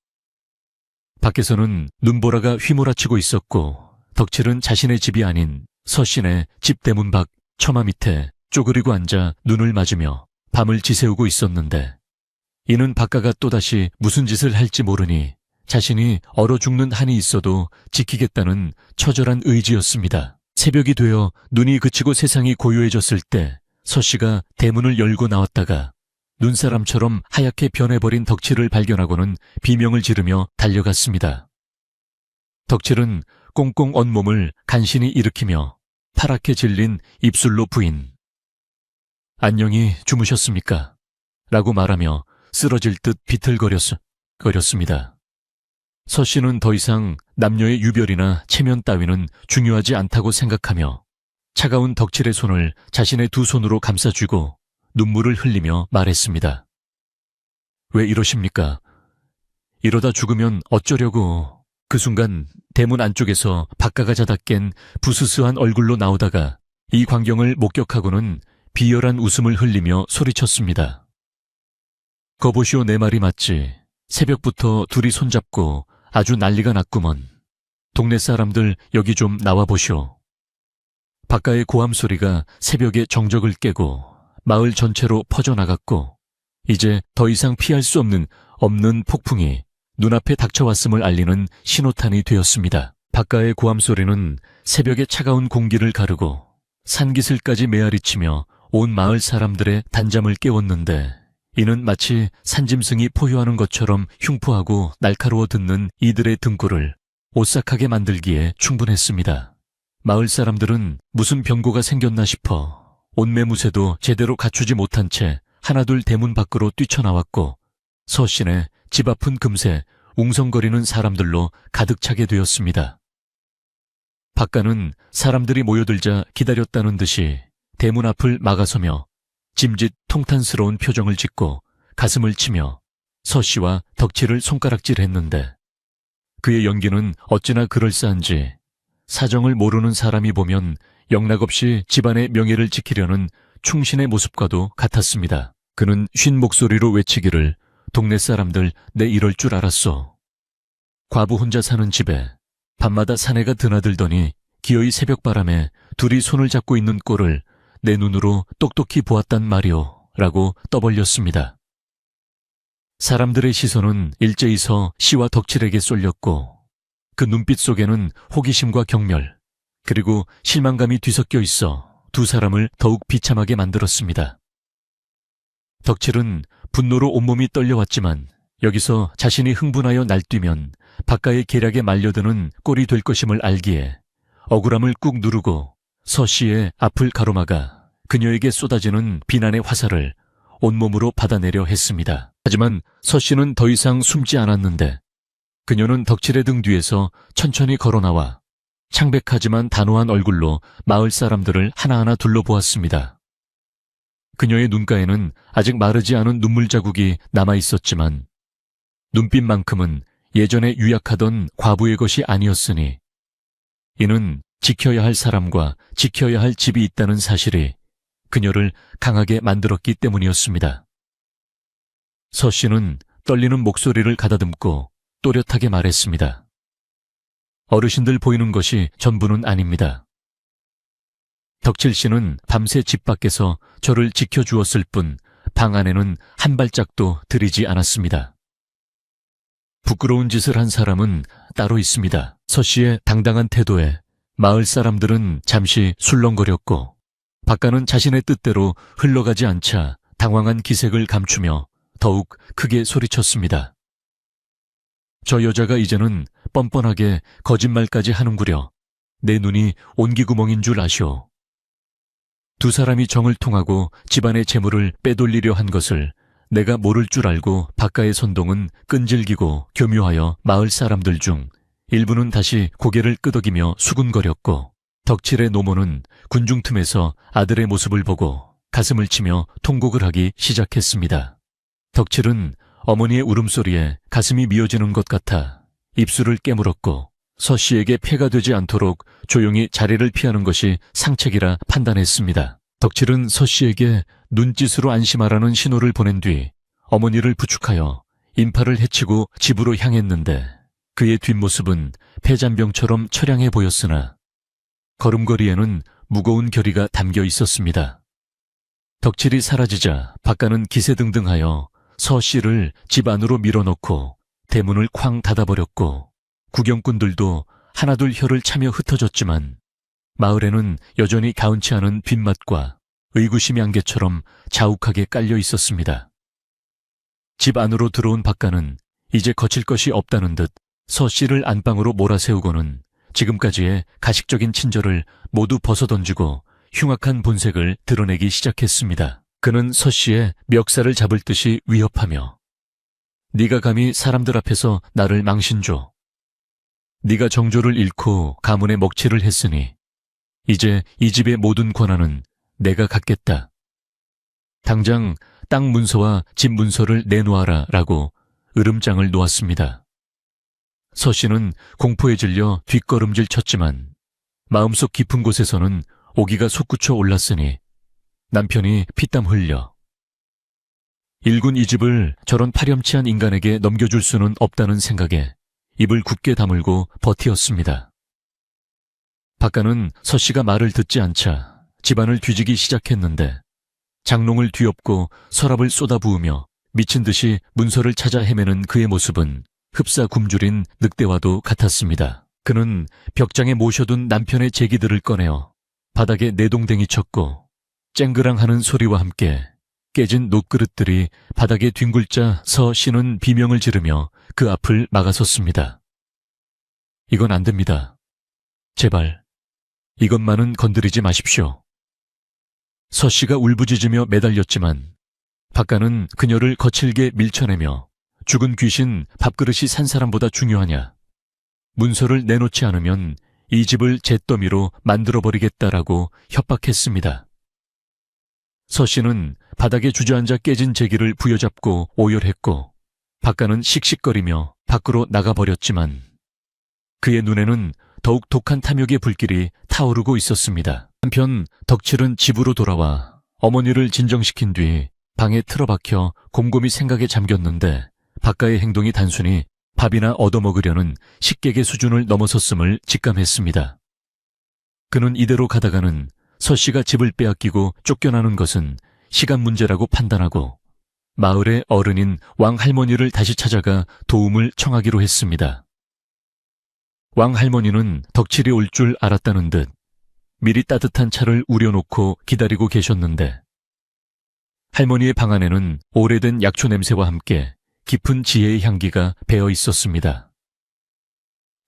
밖에서는 눈보라가 휘몰아치고 있었고 덕칠은 자신의 집이 아닌 서씨네 집 대문 밖 처마 밑에 쪼그리고 앉아 눈을 맞으며 밤을 지새우고 있었는데 이는 박가가 또다시 무슨 짓을 할지 모르니 자신이 얼어 죽는 한이 있어도 지키겠다는 처절한 의지였습니다. 새벽이 되어 눈이 그치고 세상이 고요해졌을 때 서씨가 대문을 열고 나왔다가 눈사람처럼 하얗게 변해버린 덕칠을 발견하고는 비명을 지르며 달려갔습니다. 덕칠은 꽁꽁 언 몸을 간신히 일으키며 파랗게 질린 입술로 부인. 안녕히 주무셨습니까? 라고 말하며 쓰러질 듯 비틀거렸습니다. 서씨는 더 이상 남녀의 유별이나 체면 따위는 중요하지 않다고 생각하며 차가운 덕칠의 손을 자신의 두 손으로 감싸쥐고 눈물을 흘리며 말했습니다. 왜 이러십니까? 이러다 죽으면 어쩌려고. 그 순간 대문 안쪽에서 박가가 자다 깬 부스스한 얼굴로 나오다가 이 광경을 목격하고는 비열한 웃음을 흘리며 소리쳤습니다. 거보시오, 내 말이 맞지. 새벽부터 둘이 손잡고 아주 난리가 났구먼. 동네 사람들 여기 좀 나와보시오. 박가의 고함 소리가 새벽의 정적을 깨고 마을 전체로 퍼져나갔고 이제 더 이상 피할 수 없는 폭풍이 눈앞에 닥쳐왔음을 알리는 신호탄이 되었습니다. 박가의 고함 소리는 새벽의 차가운 공기를 가르고 산기슭까지 메아리치며 온 마을 사람들의 단잠을 깨웠는데 이는 마치 산짐승이 포효하는 것처럼 흉포하고 날카로워 듣는 이들의 등골을 오싹하게 만들기에 충분했습니다. 마을 사람들은 무슨 병고가 생겼나 싶어 옷매무새도 제대로 갖추지 못한 채 하나둘 대문 밖으로 뛰쳐나왔고 서씨네 집 앞은 금세 웅성거리는 사람들로 가득 차게 되었습니다. 박가는 사람들이 모여들자 기다렸다는 듯이 대문 앞을 막아서며 짐짓 통탄스러운 표정을 짓고 가슴을 치며 서씨와 덕칠을 손가락질했는데 그의 연기는 어찌나 그럴싸한지 사정을 모르는 사람이 보면 영락없이 집안의 명예를 지키려는 충신의 모습과도 같았습니다. 그는 쉰 목소리로 외치기를 동네 사람들 내 이럴 줄 알았소. 과부 혼자 사는 집에 밤마다 사내가 드나들더니 기어이 새벽바람에 둘이 손을 잡고 있는 꼴을 내 눈으로 똑똑히 보았단 말이오 라고 떠벌렸습니다. 사람들의 시선은 일제히 서 씨와 덕칠에게 쏠렸고 그 눈빛 속에는 호기심과 경멸, 그리고 실망감이 뒤섞여 있어 두 사람을 더욱 비참하게 만들었습니다. 덕칠은 분노로 온몸이 떨려왔지만 여기서 자신이 흥분하여 날뛰면 박가의 계략에 말려드는 꼴이 될 것임을 알기에 억울함을 꾹 누르고 서 씨의 앞을 가로막아 그녀에게 쏟아지는 비난의 화살을 온몸으로 받아내려 했습니다. 하지만 서 씨는 더 이상 숨지 않았는데 그녀는 덕칠의 등 뒤에서 천천히 걸어나와 창백하지만 단호한 얼굴로 마을 사람들을 하나하나 둘러보았습니다. 그녀의 눈가에는 아직 마르지 않은 눈물 자국이 남아있었지만 눈빛만큼은 예전에 유약하던 과부의 것이 아니었으니 이는 지켜야 할 사람과 지켜야 할 집이 있다는 사실이 그녀를 강하게 만들었기 때문이었습니다. 서 씨는 떨리는 목소리를 가다듬고 또렷하게 말했습니다. 어르신들 보이는 것이 전부는 아닙니다. 덕칠 씨는 밤새 집 밖에서 저를 지켜주었을 뿐 방 안에는 한 발짝도 들이지 않았습니다. 부끄러운 짓을 한 사람은 따로 있습니다. 서 씨의 당당한 태도에 마을 사람들은 잠시 술렁거렸고 박가는 자신의 뜻대로 흘러가지 않자 당황한 기색을 감추며 더욱 크게 소리쳤습니다. 저 여자가 이제는 뻔뻔하게 거짓말까지 하는구려. 내 눈이 온기구멍인 줄 아시오. 두 사람이 정을 통하고 집안의 재물을 빼돌리려 한 것을 내가 모를 줄 알고 박가의 선동은 끈질기고 교묘하여 마을 사람들 중 일부는 다시 고개를 끄덕이며 수군거렸고 덕칠의 노모는 군중 틈에서 아들의 모습을 보고 가슴을 치며 통곡을 하기 시작했습니다. 덕칠은 어머니의 울음소리에 가슴이 미어지는 것 같아 입술을 깨물었고 서 씨에게 폐가 되지 않도록 조용히 자리를 피하는 것이 상책이라 판단했습니다. 덕칠은 서 씨에게 눈짓으로 안심하라는 신호를 보낸 뒤 어머니를 부축하여 인파를 해치고 집으로 향했는데 그의 뒷모습은 폐잔병처럼 처량해 보였으나 걸음걸이에는 무거운 결의가 담겨 있었습니다. 덕칠이 사라지자 박가는 기세등등하여 서 씨를 집 안으로 밀어넣고 대문을 쾅 닫아버렸고 구경꾼들도 하나둘 혀를 차며 흩어졌지만 마을에는 여전히 가운치 않은 뒷맛과 의구심이 안개처럼 자욱하게 깔려 있었습니다. 집 안으로 들어온 박가는 이제 거칠 것이 없다는 듯 서 씨를 안방으로 몰아세우고는 지금까지의 가식적인 친절을 모두 벗어던지고 흉악한 본색을 드러내기 시작했습니다. 그는 서 씨의 멱살을 잡을 듯이 위협하며 네가 감히 사람들 앞에서 나를 망신줘. 네가 정조를 잃고 가문의 먹칠을 했으니 이제 이 집의 모든 권한은 내가 갖겠다. 당장 땅 문서와 집 문서를 내놓아라 라고 으름장을 놓았습니다. 서 씨는 공포에 질려 뒷걸음질 쳤지만 마음속 깊은 곳에서는 오기가 솟구쳐 올랐으니 남편이 피땀 흘려 일군 이 집을 저런 파렴치한 인간에게 넘겨줄 수는 없다는 생각에 입을 굳게 다물고 버티었습니다. 박가는 서 씨가 말을 듣지 않자 집안을 뒤지기 시작했는데 장롱을 뒤엎고 서랍을 쏟아부으며 미친 듯이 문서를 찾아 헤매는 그의 모습은 흡사 굶주린 늑대와도 같았습니다. 그는 벽장에 모셔둔 남편의 제기들을 꺼내어 바닥에 내동댕이 쳤고 쨍그랑하는 소리와 함께 깨진 놋그릇들이 바닥에 뒹굴자 서 씨는 비명을 지르며 그 앞을 막아섰습니다. 이건 안 됩니다. 제발 이것만은 건드리지 마십시오. 서 씨가 울부짖으며 매달렸지만 박가는 그녀를 거칠게 밀쳐내며 죽은 귀신 밥그릇이 산 사람보다 중요하냐. 문서를 내놓지 않으면 이 집을 잿더미로 만들어버리겠다라고 협박했습니다. 서 씨는 바닥에 주저앉아 깨진 제기를 부여잡고 오열했고 박가는 씩씩거리며 밖으로 나가버렸지만 그의 눈에는 더욱 독한 탐욕의 불길이 타오르고 있었습니다. 한편 덕칠은 집으로 돌아와 어머니를 진정시킨 뒤 방에 틀어박혀 곰곰이 생각에 잠겼는데 박가의 행동이 단순히 밥이나 얻어먹으려는 식객의 수준을 넘어섰음을 직감했습니다. 그는 이대로 가다가는 서 씨가 집을 빼앗기고 쫓겨나는 것은 시간 문제라고 판단하고 마을의 어른인 왕할머니를 다시 찾아가 도움을 청하기로 했습니다. 왕할머니는 덕칠이 올 줄 알았다는 듯 미리 따뜻한 차를 우려놓고 기다리고 계셨는데 할머니의 방 안에는 오래된 약초 냄새와 함께 깊은 지혜의 향기가 배어 있었습니다.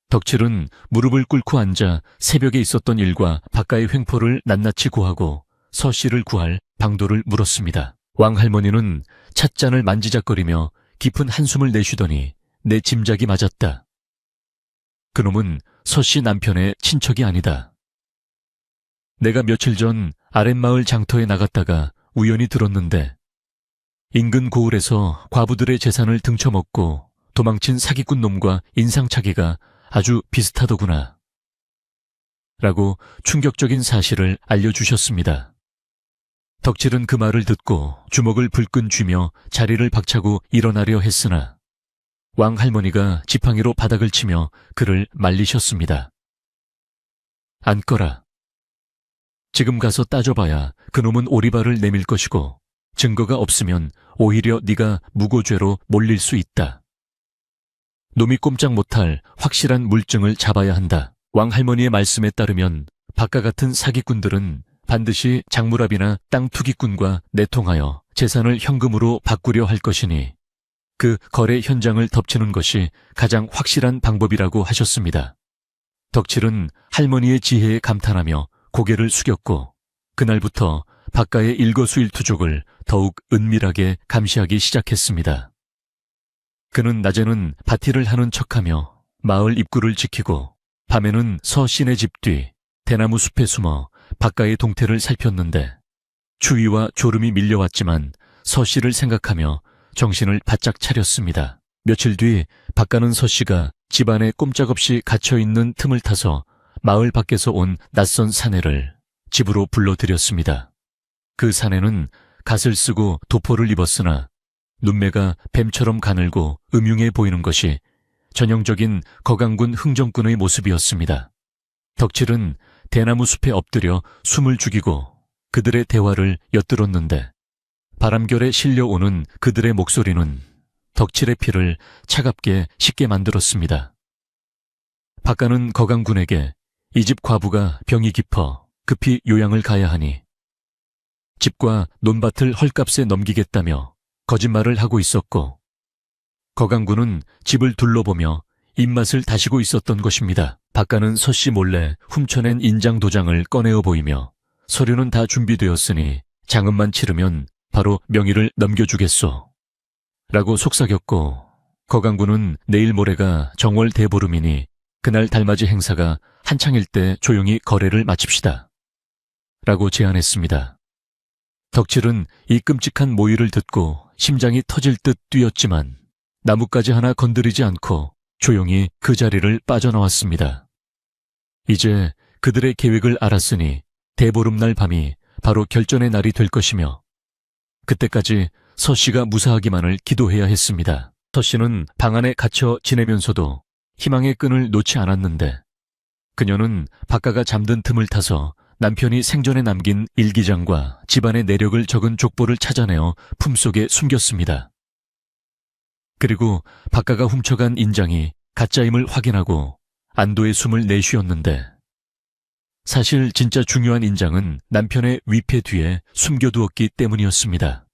덕칠은 무릎을 꿇고 앉아 새벽에 있었던 일과 바깥의 횡포를 낱낱이 고하고 서씨를 구할 방도를 물었습니다. 왕할머니는 찻잔을 만지작거리며 깊은 한숨을 내쉬더니 내 짐작이 맞았다. 그놈은 서씨 남편의 친척이 아니다. 내가 며칠 전 아랫마을 장터에 나갔다가 우연히 들었는데 인근 고을에서 과부들의 재산을 등쳐먹고 도망친 사기꾼 놈과 인상착의가 아주 비슷하더구나. 라고 충격적인 사실을 알려주셨습니다. 덕칠은 그 말을 듣고 주먹을 불끈 쥐며 자리를 박차고 일어나려 했으나 왕할머니가 지팡이로 바닥을 치며 그를 말리셨습니다. 앉거라. 지금 가서 따져봐야 그놈은 오리발을 내밀 것이고 증거가 없으면 오히려 네가 무고죄로 몰릴 수 있다. 놈이 꼼짝 못할 확실한 물증을 잡아야 한다. 왕할머니의 말씀에 따르면 박과 같은 사기꾼들은 반드시 작물압이나 땅 투기꾼과 내통하여 재산을 현금으로 바꾸려 할 것이니 그 거래 현장을 덮치는 것이 가장 확실한 방법이라고 하셨습니다. 덕칠은 할머니의 지혜에 감탄하며 고개를 숙였고 그날부터 박가의 일거수일투족을 더욱 은밀하게 감시하기 시작했습니다. 그는 낮에는 밭일을 하는 척하며 마을 입구를 지키고 밤에는 서씨네 집 뒤 대나무 숲에 숨어 박가의 동태를 살폈는데 추위와 졸음이 밀려왔지만 서씨를 생각하며 정신을 바짝 차렸습니다. 며칠 뒤 박가는 서씨가 집안에 꼼짝없이 갇혀있는 틈을 타서 마을 밖에서 온 낯선 사내를 집으로 불러들였습니다. 그 사내는 갓을 쓰고 도포를 입었으나 눈매가 뱀처럼 가늘고 음흉해 보이는 것이 전형적인 거강군 흥정꾼의 모습이었습니다. 덕칠은 대나무 숲에 엎드려 숨을 죽이고 그들의 대화를 엿들었는데 바람결에 실려오는 그들의 목소리는 덕칠의 피를 차갑게 식게 만들었습니다. 박가는 거강군에게 이 집 과부가 병이 깊어 급히 요양을 가야 하니 집과 논밭을 헐값에 넘기겠다며 거짓말을 하고 있었고 거강군은 집을 둘러보며 입맛을 다시고 있었던 것입니다. 박가는 서씨 몰래 훔쳐낸 인장 도장을 꺼내어 보이며 서류는 다 준비되었으니 장음만 치르면 바로 명의를 넘겨주겠소. 라고 속삭였고 거강군은 내일 모레가 정월 대보름이니 그날 달맞이 행사가 한창일 때 조용히 거래를 마칩시다. 라고 제안했습니다. 덕칠은 이 끔찍한 모의를 듣고 심장이 터질 듯 뛰었지만 나뭇가지 하나 건드리지 않고 조용히 그 자리를 빠져나왔습니다. 이제 그들의 계획을 알았으니 대보름날 밤이 바로 결전의 날이 될 것이며 그때까지 서씨가 무사하기만을 기도해야 했습니다. 서씨는 방 안에 갇혀 지내면서도 희망의 끈을 놓지 않았는데 그녀는 박가가 잠든 틈을 타서 남편이 생전에 남긴 일기장과 집안의 내력을 적은 족보를 찾아내어 품속에 숨겼습니다. 그리고 박가가 훔쳐간 인장이 가짜임을 확인하고 안도의 숨을 내쉬었는데 사실 진짜 중요한 인장은 남편의 위패 뒤에 숨겨두었기 때문이었습니다.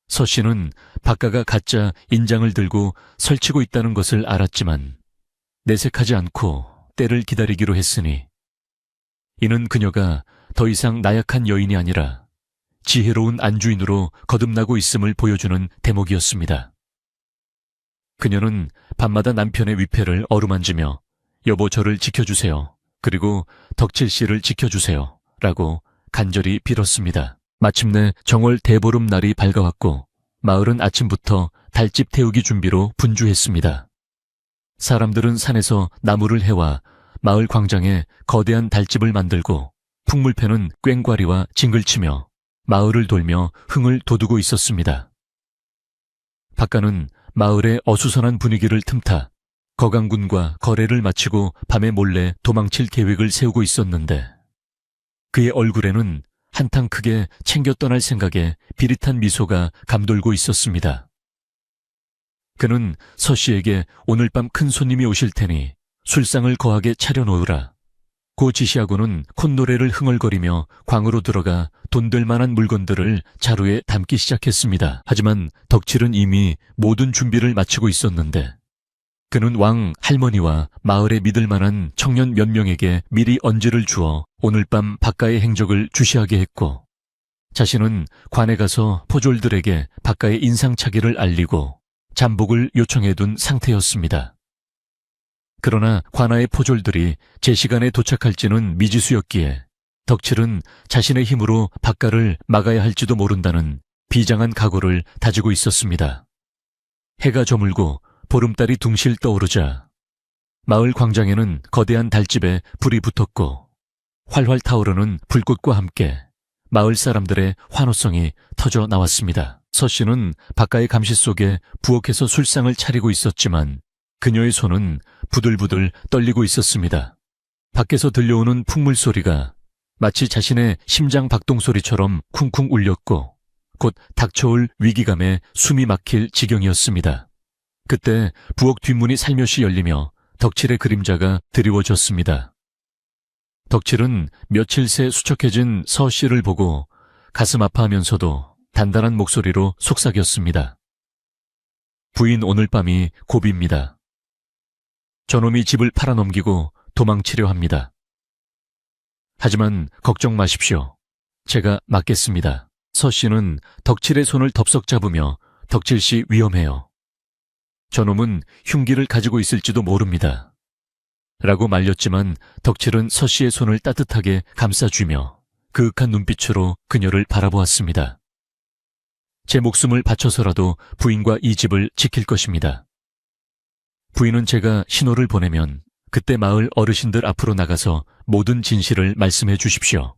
서씨는 박가가 가짜 인장을 들고 설치고 있다는 것을 알았지만 내색하지 않고 때를 기다리기로 했으니 이는 그녀가 더 이상 나약한 여인이 아니라 지혜로운 안주인으로 거듭나고 있음을 보여주는 대목이었습니다. 그녀는 밤마다 남편의 위패를 어루만지며 여보 저를 지켜주세요. 그리고 덕칠 씨를 지켜주세요. 라고 간절히 빌었습니다. 마침내 정월 대보름 날이 밝아왔고 마을은 아침부터 달집 태우기 준비로 분주했습니다. 사람들은 산에서 나무를 해와 마을 광장에 거대한 달집을 만들고 풍물패는 꽹과리와 징글치며 마을을 돌며 흥을 돋우고 있었습니다. 박가는 마을의 어수선한 분위기를 틈타 거강군과 거래를 마치고 밤에 몰래 도망칠 계획을 세우고 있었는데 그의 얼굴에는 한탕 크게 챙겨 떠날 생각에 비릿한 미소가 감돌고 있었습니다. 그는 서 씨에게 오늘 밤 큰 손님이 오실 테니 술상을 거하게 차려놓으라. 고 지시하고는 콧노래를 흥얼거리며 광으로 들어가 돈 될 만한 물건들을 자루에 담기 시작했습니다. 하지만 덕칠은 이미 모든 준비를 마치고 있었는데 그는 왕 할머니와 마을에 믿을 만한 청년 몇 명에게 미리 언지를 주어 오늘 밤 박가의 행적을 주시하게 했고 자신은 관에 가서 포졸들에게 박가의 인상착의를 알리고 잠복을 요청해둔 상태였습니다. 그러나 관아의 포졸들이 제 시간에 도착할지는 미지수였기에 덕칠은 자신의 힘으로 박가를 막아야 할지도 모른다는 비장한 각오를 다지고 있었습니다. 해가 저물고 보름달이 둥실 떠오르자 마을 광장에는 거대한 달집에 불이 붙었고 활활 타오르는 불꽃과 함께 마을 사람들의 환호성이 터져 나왔습니다. 서 씨는 박가의 감시 속에 부엌에서 술상을 차리고 있었지만 그녀의 손은 부들부들 떨리고 있었습니다. 밖에서 들려오는 풍물 소리가 마치 자신의 심장 박동 소리처럼 쿵쿵 울렸고 곧 닥쳐올 위기감에 숨이 막힐 지경이었습니다. 그때 부엌 뒷문이 살며시 열리며 덕칠의 그림자가 드리워졌습니다. 덕칠은 며칠 새 수척해진 서 씨를 보고 가슴 아파하면서도 단단한 목소리로 속삭였습니다. 부인 오늘 밤이 고비입니다. 저놈이 집을 팔아넘기고 도망치려 합니다. 하지만 걱정 마십시오. 제가 막겠습니다. 서 씨는 덕칠의 손을 덥석 잡으며 덕칠 씨 위험해요. 저놈은 흉기를 가지고 있을지도 모릅니다. 라고 말렸지만 덕칠은 서 씨의 손을 따뜻하게 감싸주며 그윽한 눈빛으로 그녀를 바라보았습니다. 제 목숨을 바쳐서라도 부인과 이 집을 지킬 것입니다. 부인은 제가 신호를 보내면 그때 마을 어르신들 앞으로 나가서 모든 진실을 말씀해 주십시오.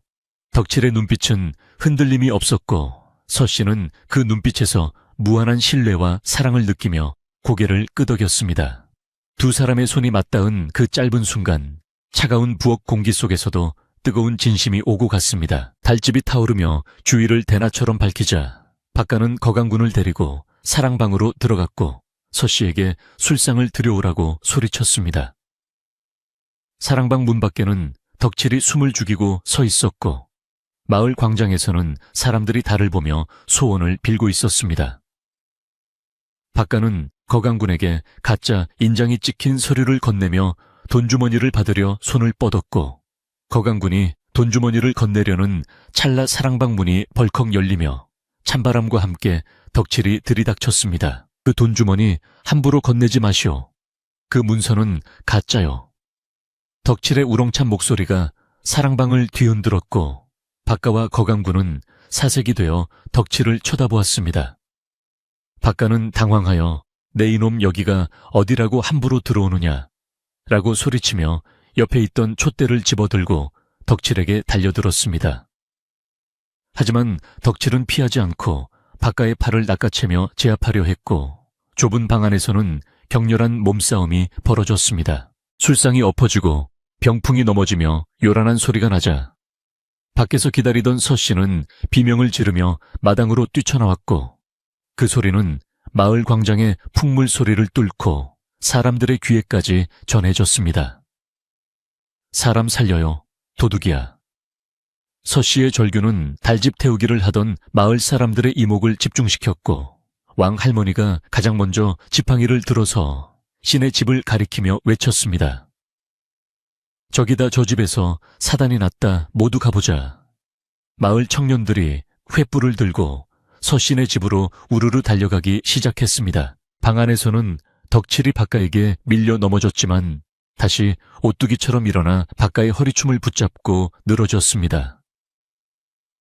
덕칠의 눈빛은 흔들림이 없었고 서 씨는 그 눈빛에서 무한한 신뢰와 사랑을 느끼며 고개를 끄덕였습니다. 두 사람의 손이 맞닿은 그 짧은 순간 차가운 부엌 공기 속에서도 뜨거운 진심이 오고 갔습니다. 달집이 타오르며 주위를 대낮처럼 밝히자 박가는 거강군을 데리고 사랑방으로 들어갔고 서 씨에게 술상을 들여오라고 소리쳤습니다. 사랑방 문 밖에는 덕칠이 숨을 죽이고 서 있었고 마을 광장에서는 사람들이 달을 보며 소원을 빌고 있었습니다. 박가는 거강군에게 가짜 인장이 찍힌 서류를 건네며 돈주머니를 받으려 손을 뻗었고 거강군이 돈주머니를 건네려는 찰나 사랑방 문이 벌컥 열리며 찬바람과 함께 덕칠이 들이닥쳤습니다. 그 돈주머니 함부로 건네지 마시오. 그 문서는 가짜요. 덕칠의 우렁찬 목소리가 사랑방을 뒤흔들었고 박가와 거강군은 사색이 되어 덕칠을 쳐다보았습니다. 박가는 당황하여 내 이놈 여기가 어디라고 함부로 들어오느냐 라고 소리치며 옆에 있던 촛대를 집어들고 덕칠에게 달려들었습니다. 하지만 덕칠은 피하지 않고 박가의 팔을 낚아채며 제압하려 했고 좁은 방 안에서는 격렬한 몸싸움이 벌어졌습니다. 술상이 엎어지고 병풍이 넘어지며 요란한 소리가 나자 밖에서 기다리던 서 씨는 비명을 지르며 마당으로 뛰쳐나왔고 그 소리는 마을 광장의 풍물 소리를 뚫고 사람들의 귀에까지 전해졌습니다. 사람 살려요, 도둑이야. 서 씨의 절규는 달집 태우기를 하던 마을 사람들의 이목을 집중시켰고 왕 할머니가 가장 먼저 지팡이를 들어서 신의 집을 가리키며 외쳤습니다. 저기다 저 집에서 사단이 났다 모두 가보자. 마을 청년들이 횃불을 들고 서신의 집으로 우르르 달려가기 시작했습니다. 방 안에서는 덕칠이 박가에게 밀려 넘어졌지만 다시 오뚜기처럼 일어나 박가의 허리춤을 붙잡고 늘어졌습니다.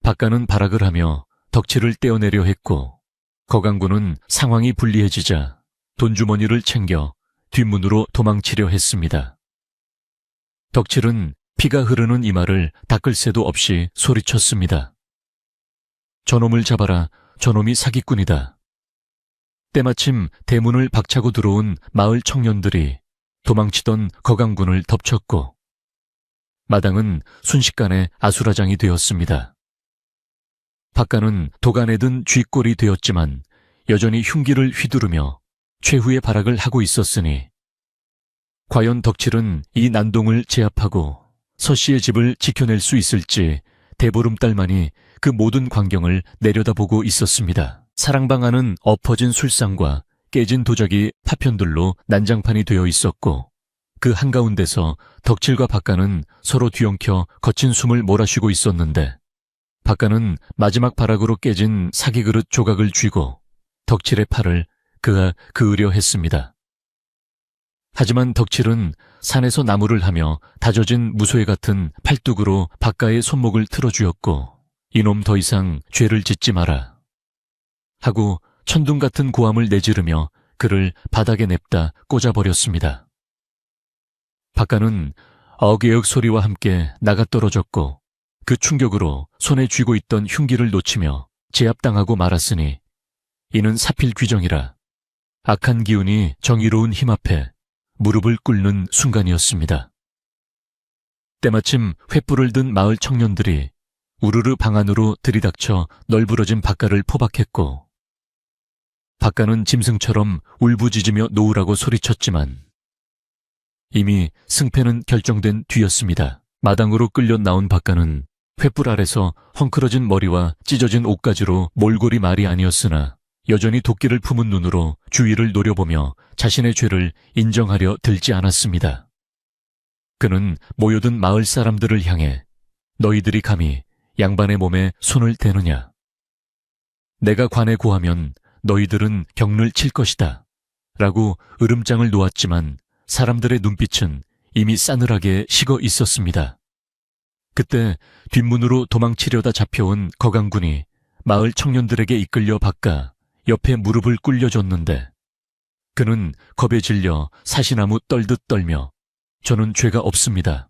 박가는 발악을 하며 덕칠을 떼어내려 했고 거강군은 상황이 불리해지자 돈주머니를 챙겨 뒷문으로 도망치려 했습니다. 덕칠은 피가 흐르는 이마를 닦을 새도 없이 소리쳤습니다. 저놈을 잡아라. 저놈이 사기꾼이다. 때마침 대문을 박차고 들어온 마을 청년들이 도망치던 거강군을 덮쳤고 마당은 순식간에 아수라장이 되었습니다. 박가는 도간에 든 쥐꼴이 되었지만 여전히 흉기를 휘두르며 최후의 발악을 하고 있었으니 과연 덕칠은 이 난동을 제압하고 서씨의 집을 지켜낼 수 있을지 대보름달만이 그 모든 광경을 내려다보고 있었습니다. 사랑방 안은 엎어진 술상과 깨진 도자기 파편들로 난장판이 되어 있었고 그 한가운데서 덕칠과 박가는 서로 뒤엉켜 거친 숨을 몰아쉬고 있었는데 박가는 마지막 발악으로 깨진 사기그릇 조각을 쥐고 덕칠의 팔을 그가 그으려 했습니다. 하지만 덕칠은 산에서 나무를 하며 다져진 무소에 같은 팔뚝으로 박가의 손목을 틀어주었고 이놈 더 이상 죄를 짓지 마라 하고 천둥 같은 고함을 내지르며 그를 바닥에 냅다 꽂아버렸습니다. 박가는 어게역 소리와 함께 나가떨어졌고 그 충격으로 손에 쥐고 있던 흉기를 놓치며 제압당하고 말았으니 이는 사필귀정이라 악한 기운이 정의로운 힘 앞에 무릎을 꿇는 순간이었습니다. 때마침 횃불을 든 마을 청년들이 우르르 방 안으로 들이닥쳐 널브러진 박가를 포박했고 박가는 짐승처럼 울부짖으며 놓으라고 소리쳤지만 이미 승패는 결정된 뒤였습니다. 마당으로 끌려 나온 박가는 횃불 아래서 헝클어진 머리와 찢어진 옷가지로 몰골이 말이 아니었으나 여전히 도끼를 품은 눈으로 주위를 노려보며 자신의 죄를 인정하려 들지 않았습니다. 그는 모여든 마을 사람들을 향해 너희들이 감히 양반의 몸에 손을 대느냐. 내가 관에 고하면 너희들은 경를 칠 것이다. 라고 으름장을 놓았지만 사람들의 눈빛은 이미 싸늘하게 식어 있었습니다. 그때 뒷문으로 도망치려다 잡혀온 거강군이 마을 청년들에게 이끌려 박가 옆에 무릎을 꿇려줬는데 그는 겁에 질려 사시나무 떨듯 떨며 저는 죄가 없습니다.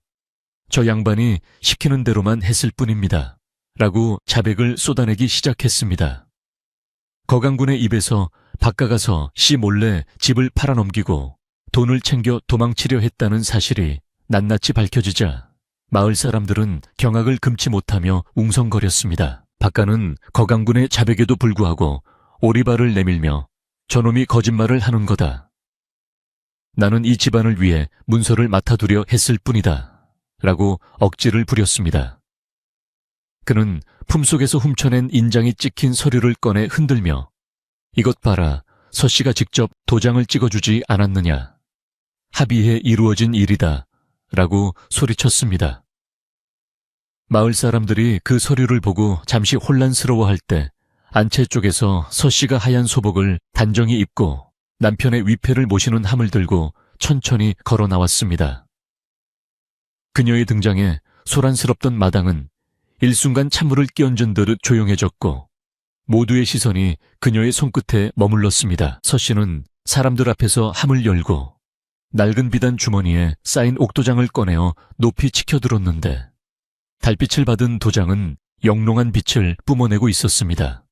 저 양반이 시키는 대로만 했을 뿐입니다. 라고 자백을 쏟아내기 시작했습니다. 거강군의 입에서 박가가서 씨 몰래 집을 팔아넘기고 돈을 챙겨 도망치려 했다는 사실이 낱낱이 밝혀지자 마을 사람들은 경악을 금치 못하며 웅성거렸습니다. 박가는 거강군의 자백에도 불구하고 오리발을 내밀며 저놈이 거짓말을 하는 거다. 나는 이 집안을 위해 문서를 맡아두려 했을 뿐이다. 라고 억지를 부렸습니다. 그는 품속에서 훔쳐낸 인장이 찍힌 서류를 꺼내 흔들며 이것 봐라, 서씨가 직접 도장을 찍어주지 않았느냐. 합의해 이루어진 일이다. 라고 소리쳤습니다. 마을 사람들이 그 서류를 보고 잠시 혼란스러워할 때 안채 쪽에서 서씨가 하얀 소복을 단정히 입고 남편의 위패를 모시는 함을 들고 천천히 걸어 나왔습니다. 그녀의 등장에 소란스럽던 마당은 일순간 찬물을 끼얹은 듯 조용해졌고 모두의 시선이 그녀의 손끝에 머물렀습니다. 서씨는 사람들 앞에서 함을 열고 낡은 비단 주머니에 쌓인 옥도장을 꺼내어 높이 치켜들었는데 달빛을 받은 도장은 영롱한 빛을 뿜어내고 있었습니다.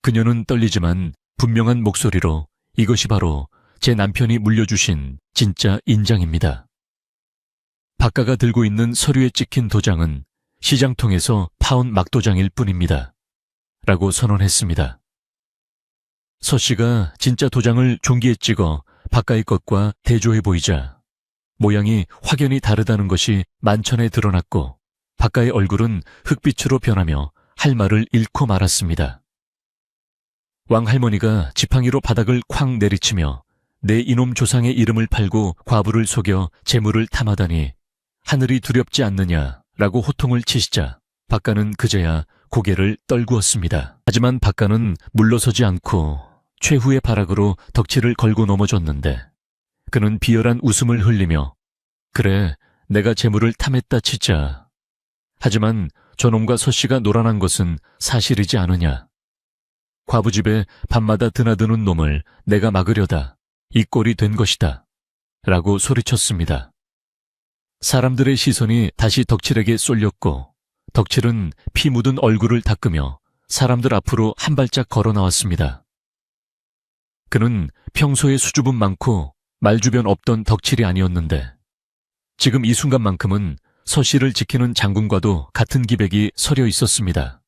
그녀는 떨리지만 분명한 목소리로 이것이 바로 제 남편이 물려주신 진짜 인장입니다. 박가가 들고 있는 서류에 찍힌 도장은 시장통에서 파온 막도장일 뿐입니다. 라고 선언했습니다. 서씨가 진짜 도장을 종기에 찍어 박가의 것과 대조해 보이자 모양이 확연히 다르다는 것이 만천에 드러났고 박가의 얼굴은 흑빛으로 변하며 할 말을 잃고 말았습니다. 왕할머니가 지팡이로 바닥을 쾅 내리치며 내 이놈 조상의 이름을 팔고 과부를 속여 재물을 탐하다니 하늘이 두렵지 않느냐라고 호통을 치시자 박가는 그제야 고개를 떨구었습니다. 하지만 박가는 물러서지 않고 최후의 발악으로 덕치를 걸고 넘어졌는데 그는 비열한 웃음을 흘리며 그래, 내가 재물을 탐했다 치자. 하지만 저놈과 서씨가 노란한 것은 사실이지 않으냐. 과부집에 밤마다 드나드는 놈을 내가 막으려다 이 꼴이 된 것이다. 라고 소리쳤습니다. 사람들의 시선이 다시 덕칠에게 쏠렸고 덕칠은 피 묻은 얼굴을 닦으며 사람들 앞으로 한 발짝 걸어 나왔습니다. 그는 평소에 수줍음 많고 말주변 없던 덕칠이 아니었는데 지금 이 순간만큼은 서씨를 지키는 장군과도 같은 기백이 서려 있었습니다.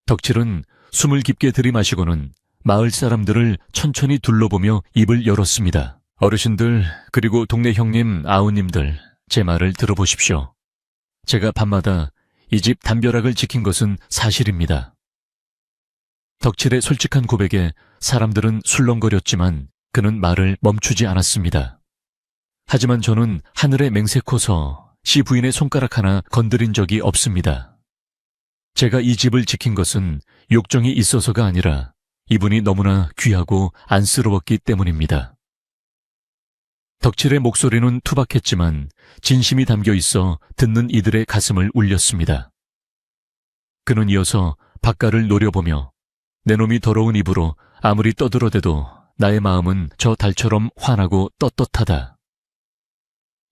덕칠은 숨을 깊게 들이마시고는 마을 사람들을 천천히 둘러보며 입을 열었습니다. 어르신들, 그리고 동네 형님, 아우님들, 제 말을 들어보십시오. 제가 밤마다 이 집 담벼락을 지킨 것은 사실입니다. 덕칠의 솔직한 고백에 사람들은 술렁거렸지만 그는 말을 멈추지 않았습니다. 하지만 저는 하늘에 맹세코서 시 부인의 손가락 하나 건드린 적이 없습니다. 제가 이 집을 지킨 것은 욕정이 있어서가 아니라 이분이 너무나 귀하고 안쓰러웠기 때문입니다. 덕칠의 목소리는 투박했지만 진심이 담겨 있어 듣는 이들의 가슴을 울렸습니다. 그는 이어서 바깥을 노려보며 내 놈이 더러운 입으로 아무리 떠들어대도 나의 마음은 저 달처럼 환하고 떳떳하다.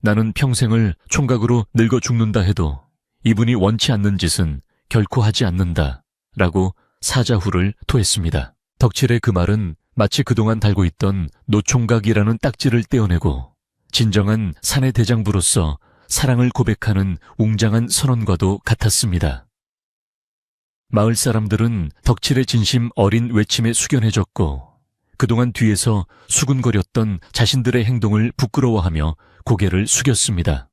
나는 평생을 총각으로 늙어 죽는다 해도 이분이 원치 않는 짓은 결코 하지 않는다 라고 사자후를 토했습니다. 덕칠의 그 말은 마치 그동안 달고 있던 노총각이라는 딱지를 떼어내고 진정한 사내 대장부로서 사랑을 고백하는 웅장한 선언과도 같았습니다. 마을 사람들은 덕칠의 진심 어린 외침에 숙연해졌고 그동안 뒤에서 수군거렸던 자신들의 행동을 부끄러워하며 고개를 숙였습니다.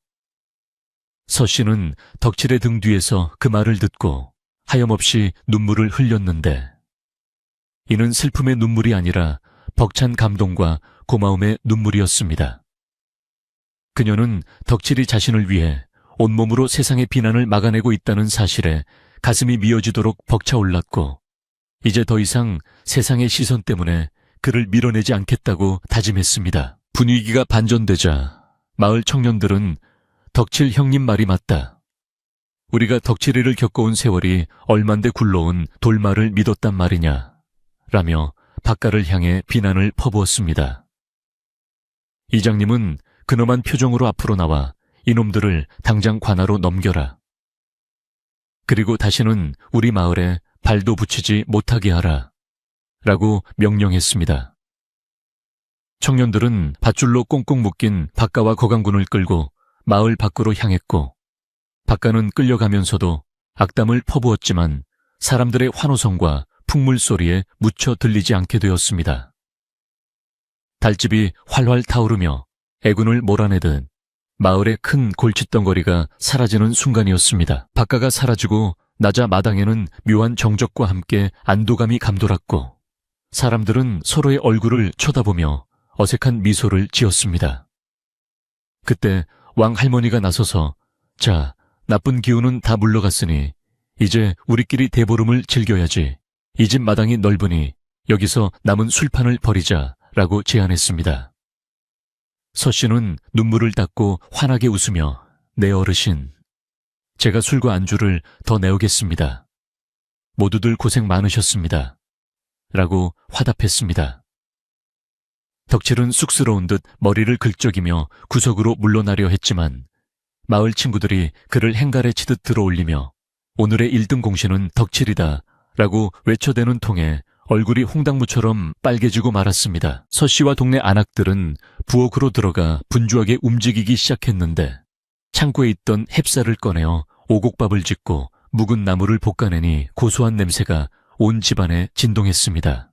서 씨는 덕칠의 등 뒤에서 그 말을 듣고 하염없이 눈물을 흘렸는데 이는 슬픔의 눈물이 아니라 벅찬 감동과 고마움의 눈물이었습니다. 그녀는 덕칠이 자신을 위해 온몸으로 세상의 비난을 막아내고 있다는 사실에 가슴이 미어지도록 벅차올랐고 이제 더 이상 세상의 시선 때문에 그를 밀어내지 않겠다고 다짐했습니다. 분위기가 반전되자 마을 청년들은 덕칠 형님 말이 맞다. 우리가 덕칠이를 겪어온 세월이 얼만데 굴러온 돌말을 믿었단 말이냐 라며 바깥을 향해 비난을 퍼부었습니다. 이장님은 근엄한 표정으로 앞으로 나와 이놈들을 당장 관하로 넘겨라. 그리고 다시는 우리 마을에 발도 붙이지 못하게 하라. 라고 명령했습니다. 청년들은 밧줄로 꽁꽁 묶인 박가와 거강군을 끌고 마을 밖으로 향했고 박가는 끌려가면서도 악담을 퍼부었지만 사람들의 환호성과 풍물 소리에 묻혀 들리지 않게 되었습니다. 달집이 활활 타오르며 애군을 몰아내듯 마을의 큰 골칫덩거리가 사라지는 순간이었습니다. 박가가 사라지고 나자 마당에는 묘한 정적과 함께 안도감이 감돌았고 사람들은 서로의 얼굴을 쳐다보며 어색한 미소를 지었습니다. 그때 왕 할머니가 나서서 자, 나쁜 기운은 다 물러갔으니 이제 우리끼리 대보름을 즐겨야지. 이 집 마당이 넓으니 여기서 남은 술판을 버리자 라고 제안했습니다. 서 씨는 눈물을 닦고 환하게 웃으며 내 어르신, 제가 술과 안주를 더 내오겠습니다. 모두들 고생 많으셨습니다. 라고 화답했습니다. 덕칠은 쑥스러운 듯 머리를 긁적이며 구석으로 물러나려 했지만 마을 친구들이 그를 행갈에 치듯 들어올리며 오늘의 1등 공신은 덕칠이다 라고 외쳐대는 통에 얼굴이 홍당무처럼 빨개지고 말았습니다. 서 씨와 동네 안악들은 부엌으로 들어가 분주하게 움직이기 시작했는데 창고에 있던 햅쌀을 꺼내어 오곡밥을 짓고 묵은 나무를 볶아내니 고소한 냄새가 온 집안에 진동했습니다.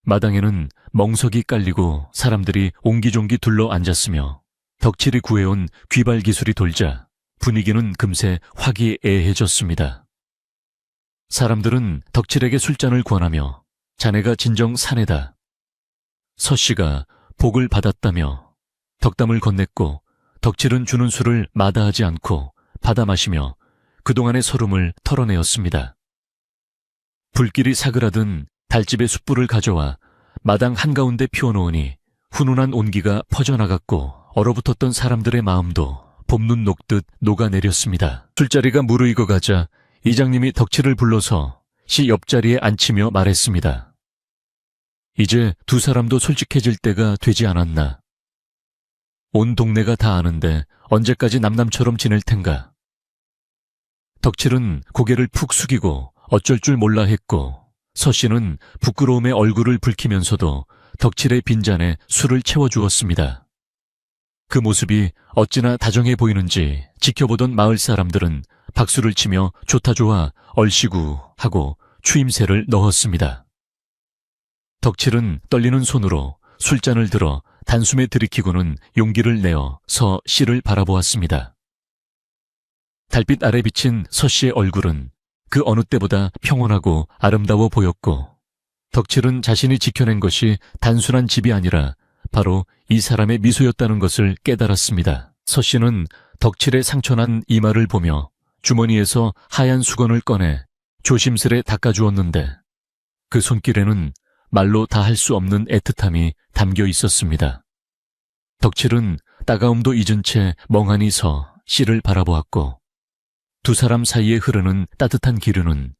마당에는 멍석이 깔리고 사람들이 옹기종기 둘러 앉았으며 덕칠이 구해온 귀발 기술이 돌자 분위기는 금세 화기애애해졌습니다. 사람들은 덕칠에게 술잔을 권하며 자네가 진정 사내다. 서 씨가 복을 받았다며 덕담을 건넸고 덕칠은 주는 술을 마다하지 않고 받아 마시며 그동안의 서름을 털어내었습니다. 불길이 사그라든 달집의 숯불을 가져와 마당 한가운데 피워놓으니 훈훈한 온기가 퍼져나갔고 얼어붙었던 사람들의 마음도 봄눈 녹듯 녹아내렸습니다. 술자리가 무르익어가자 이장님이 덕칠을 불러서 시 옆자리에 앉히며 말했습니다. 이제 두 사람도 솔직해질 때가 되지 않았나. 온 동네가 다 아는데 언제까지 남남처럼 지낼 텐가. 덕칠은 고개를 푹 숙이고 어쩔 줄 몰라 했고 서 씨는 부끄러움에 얼굴을 붉히면서도 덕칠의 빈잔에 술을 채워주었습니다. 그 모습이 어찌나 다정해 보이는지 지켜보던 마을 사람들은 박수를 치며 좋다 좋아 얼씨구 하고 추임새를 넣었습니다. 덕칠은 떨리는 손으로 술잔을 들어 단숨에 들이키고는 용기를 내어 서 씨를 바라보았습니다. 달빛 아래 비친 서 씨의 얼굴은 그 어느 때보다 평온하고 아름다워 보였고, 덕칠은 자신이 지켜낸 것이 단순한 집이 아니라 바로 이 사람의 미소였다는 것을 깨달았습니다. 서 씨는 덕칠의 상처난 이마를 보며 주머니에서 하얀 수건을 꺼내 조심스레 닦아주었는데, 그 손길에는 말로 다 할 수 없는 애틋함이 담겨 있었습니다. 덕칠은 따가움도 잊은 채 멍하니 서 씨를 바라보았고, 두 사람 사이에 흐르는 따뜻한 기류는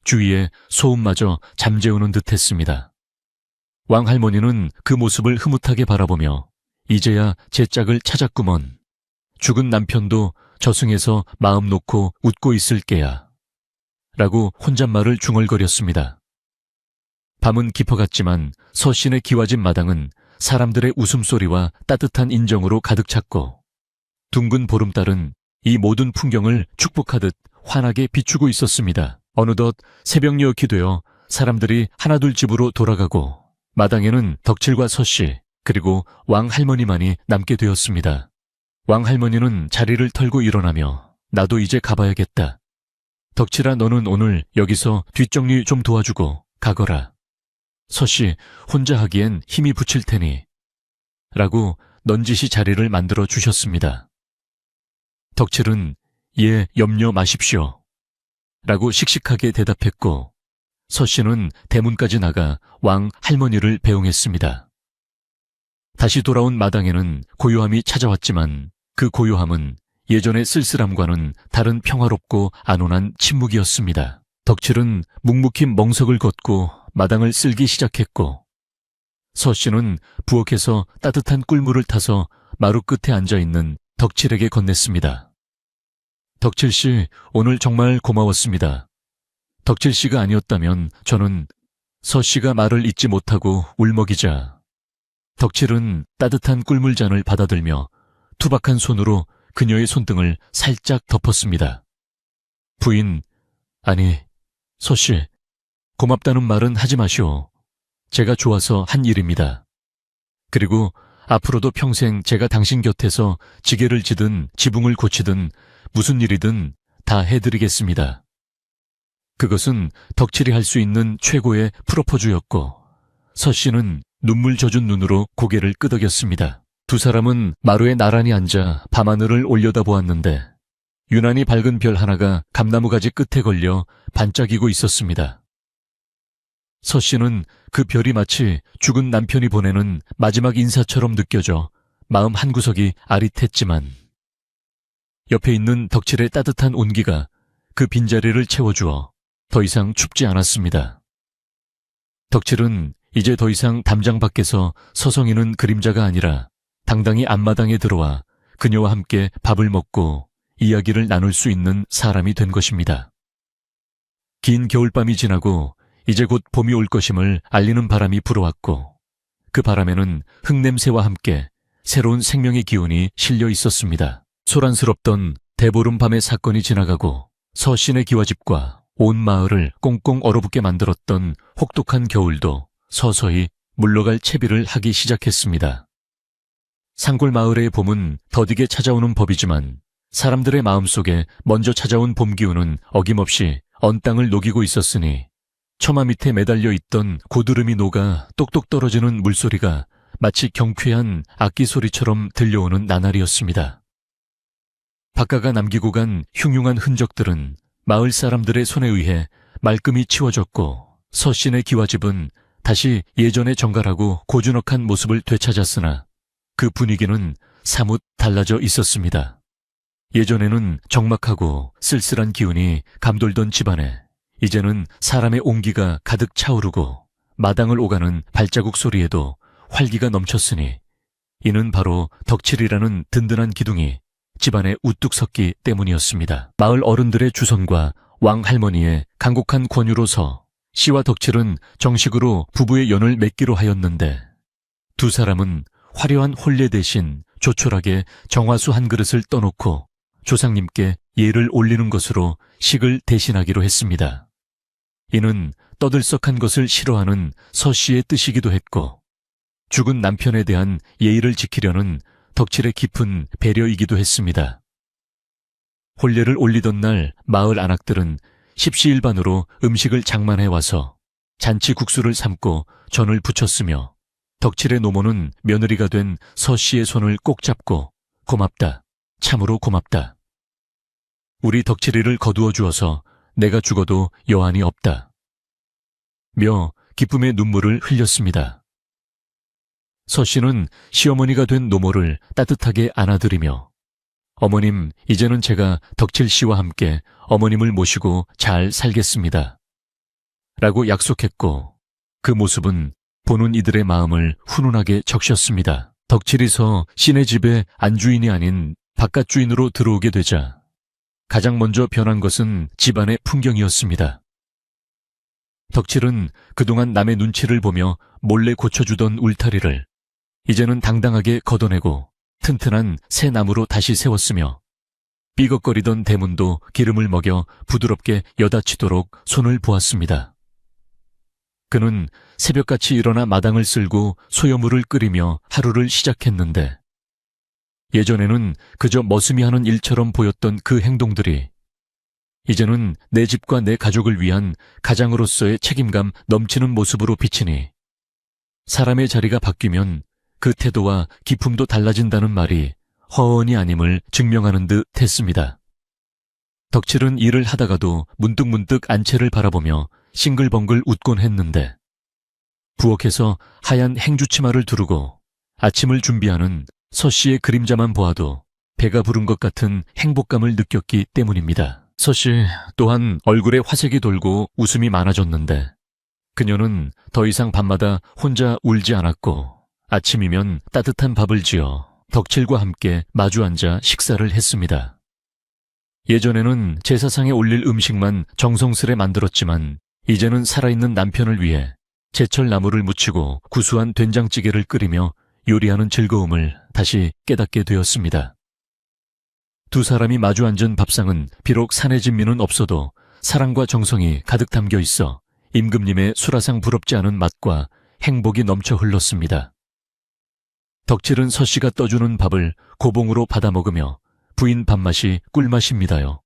주위에 소음마저 잠재우는 듯했습니다. 왕할머니는 그 모습을 흐뭇하게 바라보며 이제야 제 짝을 찾았구먼. 죽은 남편도 저승에서 마음 놓고 웃고 있을 게야. 라고 혼잣말을 중얼거렸습니다. 밤은 깊어갔지만 서신의 기와집 마당은 사람들의 웃음소리와 따뜻한 인정으로 가득 찼고, 둥근 보름달은 이 모든 풍경을 축복하듯 환하게 비추고 있었습니다. 어느덧 새벽녘이 되어 사람들이 하나둘 집으로 돌아가고, 마당에는 덕칠과 서씨 그리고 왕할머니만이 남게 되었습니다. 왕할머니는 자리를 털고 일어나며 나도 이제 가봐야겠다. 덕칠아, 너는 오늘 여기서 뒷정리 좀 도와주고 가거라. 서씨, 혼자 하기엔 힘이 붙일 테니. 라고 넌지시 자리를 만들어 주셨습니다. 덕칠은 예, 염려 마십시오. 라고 씩씩하게 대답했고, 서씨는 대문까지 나가 왕 할머니를 배웅했습니다. 다시 돌아온 마당에는 고요함이 찾아왔지만 그 고요함은 예전의 쓸쓸함과는 다른 평화롭고 안온한 침묵이었습니다. 덕칠은 묵묵히 멍석을 걷고 마당을 쓸기 시작했고, 서씨는 부엌에서 따뜻한 꿀물을 타서 마루 끝에 앉아있는 덕칠에게 건넸습니다. 덕칠씨, 오늘 정말 고마웠습니다. 덕칠씨가 아니었다면 저는... 서씨가 말을 잇지 못하고 울먹이자 덕칠은 따뜻한 꿀물잔을 받아들며 투박한 손으로 그녀의 손등을 살짝 덮었습니다. 부인, 아니, 서씨, 고맙다는 말은 하지 마시오. 제가 좋아서 한 일입니다. 그리고 앞으로도 평생 제가 당신 곁에서 지게를 지든 지붕을 고치든 무슨 일이든 다 해드리겠습니다. 그것은 덕칠이 할 수 있는 최고의 프로포즈였고, 서씨는 눈물 젖은 눈으로 고개를 끄덕였습니다. 두 사람은 마루에 나란히 앉아 밤하늘을 올려다보았는데 유난히 밝은 별 하나가 감나무 가지 끝에 걸려 반짝이고 있었습니다. 서씨는 그 별이 마치 죽은 남편이 보내는 마지막 인사처럼 느껴져 마음 한구석이 아릿했지만, 옆에 있는 덕칠의 따뜻한 온기가 그 빈자리를 채워주어 더 이상 춥지 않았습니다. 덕칠은 이제 더 이상 담장 밖에서 서성이는 그림자가 아니라 당당히 앞마당에 들어와 그녀와 함께 밥을 먹고 이야기를 나눌 수 있는 사람이 된 것입니다. 긴 겨울밤이 지나고 이제 곧 봄이 올 것임을 알리는 바람이 불어왔고, 그 바람에는 흙냄새와 함께 새로운 생명의 기운이 실려 있었습니다. 소란스럽던 대보름 밤의 사건이 지나가고 서신의 기와집과 온 마을을 꽁꽁 얼어붙게 만들었던 혹독한 겨울도 서서히 물러갈 채비를 하기 시작했습니다. 산골 마을의 봄은 더디게 찾아오는 법이지만 사람들의 마음속에 먼저 찾아온 봄 기운은 어김없이 언 땅을 녹이고 있었으니, 처마 밑에 매달려 있던 고드름이 녹아 똑똑 떨어지는 물소리가 마치 경쾌한 악기 소리처럼 들려오는 나날이었습니다. 박가가 남기고 간 흉흉한 흔적들은 마을 사람들의 손에 의해 말끔히 치워졌고, 서신의 기와집은 다시 예전의 정갈하고 고즈넉한 모습을 되찾았으나 그 분위기는 사뭇 달라져 있었습니다. 예전에는 적막하고 쓸쓸한 기운이 감돌던 집안에 이제는 사람의 온기가 가득 차오르고 마당을 오가는 발자국 소리에도 활기가 넘쳤으니, 이는 바로 덕칠이라는 든든한 기둥이 집안에 우뚝 섰기 때문이었습니다. 마을 어른들의 주선과 왕할머니의 간곡한 권유로서 씨와 덕칠은 정식으로 부부의 연을 맺기로 하였는데, 두 사람은 화려한 혼례 대신 조촐하게 정화수 한 그릇을 떠놓고 조상님께 예를 올리는 것으로 식을 대신하기로 했습니다. 이는 떠들썩한 것을 싫어하는 서씨의 뜻이기도 했고 죽은 남편에 대한 예의를 지키려는 덕칠의 깊은 배려이기도 했습니다. 혼례를 올리던 날 마을 안악들은 십시일반으로 음식을 장만해 와서 잔치 국수를 삶고 전을 부쳤으며 덕칠의 노모는 며느리가 된 서씨의 손을 꼭 잡고 고맙다, 참으로 고맙다. 우리 덕칠이를 거두어 주어서 내가 죽어도 여한이 없다. 며 기쁨의 눈물을 흘렸습니다. 서씨는 시어머니가 된 노모를 따뜻하게 안아드리며 어머님, 이제는 제가 덕칠 씨와 함께 어머님을 모시고 잘 살겠습니다. 라고 약속했고 그 모습은 보는 이들의 마음을 훈훈하게 적셨습니다. 덕칠이서 씨네 집에 안주인이 아닌 바깥 주인으로 들어오게 되자 가장 먼저 변한 것은 집안의 풍경이었습니다. 덕칠은 그동안 남의 눈치를 보며 몰래 고쳐주던 울타리를 이제는 당당하게 걷어내고 튼튼한 새 나무로 다시 세웠으며 삐걱거리던 대문도 기름을 먹여 부드럽게 여닫히도록 손을 보았습니다. 그는 새벽같이 일어나 마당을 쓸고 소요물을 끓이며 하루를 시작했는데 예전에는 그저 머슴이 하는 일처럼 보였던 그 행동들이 이제는 내 집과 내 가족을 위한 가장으로서의 책임감 넘치는 모습으로 비치니 사람의 자리가 바뀌면 그 태도와 기품도 달라진다는 말이 허언이 아님을 증명하는 듯 했습니다. 덕칠은 일을 하다가도 문득문득 안채를 바라보며 싱글벙글 웃곤 했는데 부엌에서 하얀 행주치마를 두르고 아침을 준비하는 서씨의 그림자만 보아도 배가 부른 것 같은 행복감을 느꼈기 때문입니다. 서씨 또한 얼굴에 화색이 돌고 웃음이 많아졌는데 그녀는 더 이상 밤마다 혼자 울지 않았고 아침이면 따뜻한 밥을 지어 덕칠과 함께 마주 앉아 식사를 했습니다. 예전에는 제사상에 올릴 음식만 정성스레 만들었지만 이제는 살아있는 남편을 위해 제철 나물을 무치고 구수한 된장찌개를 끓이며 요리하는 즐거움을 다시 깨닫게 되었습니다. 두 사람이 마주 앉은 밥상은 비록 사내 진미는 없어도 사랑과 정성이 가득 담겨 있어 임금님의 수라상 부럽지 않은 맛과 행복이 넘쳐 흘렀습니다. 덕칠은 서씨가 떠주는 밥을 고봉으로 받아 먹으며 부인 밥맛이 꿀맛입니다요.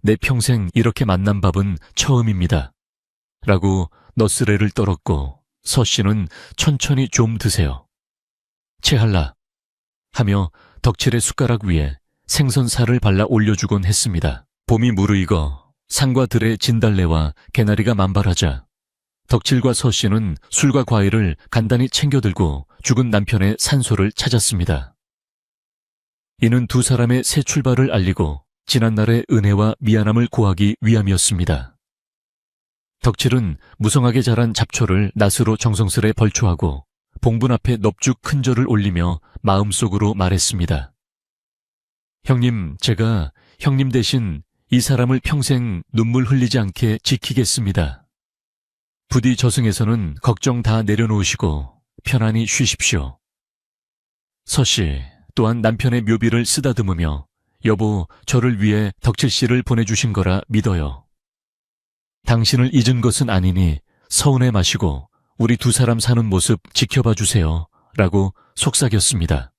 내 평생 이렇게 맛난 밥은 처음입니다. 라고 너스레를 떨었고 서씨는 천천히 좀 드세요. 체할라 하며 덕칠의 숟가락 위에 생선살을 발라 올려주곤 했습니다. 봄이 무르익어 산과 들의 진달래와 개나리가 만발하자 덕칠과 서씨는 술과 과일을 간단히 챙겨들고 죽은 남편의 산소를 찾았습니다. 이는 두 사람의 새 출발을 알리고 지난날의 은혜와 미안함을 고하기 위함이었습니다. 덕칠은 무성하게 자란 잡초를 낫으로 정성스레 벌초하고 봉분 앞에 넙죽 큰 절을 올리며 마음속으로 말했습니다. 형님, 제가 형님 대신 이 사람을 평생 눈물 흘리지 않게 지키겠습니다. 부디 저승에서는 걱정 다 내려놓으시고 편안히 쉬십시오. 서씨 또한 남편의 묘비를 쓰다듬으며 여보, 저를 위해 덕칠 씨를 보내주신 거라 믿어요. 당신을 잊은 것은 아니니 서운해 마시고 우리 두 사람 사는 모습 지켜봐 주세요. 라고 속삭였습니다.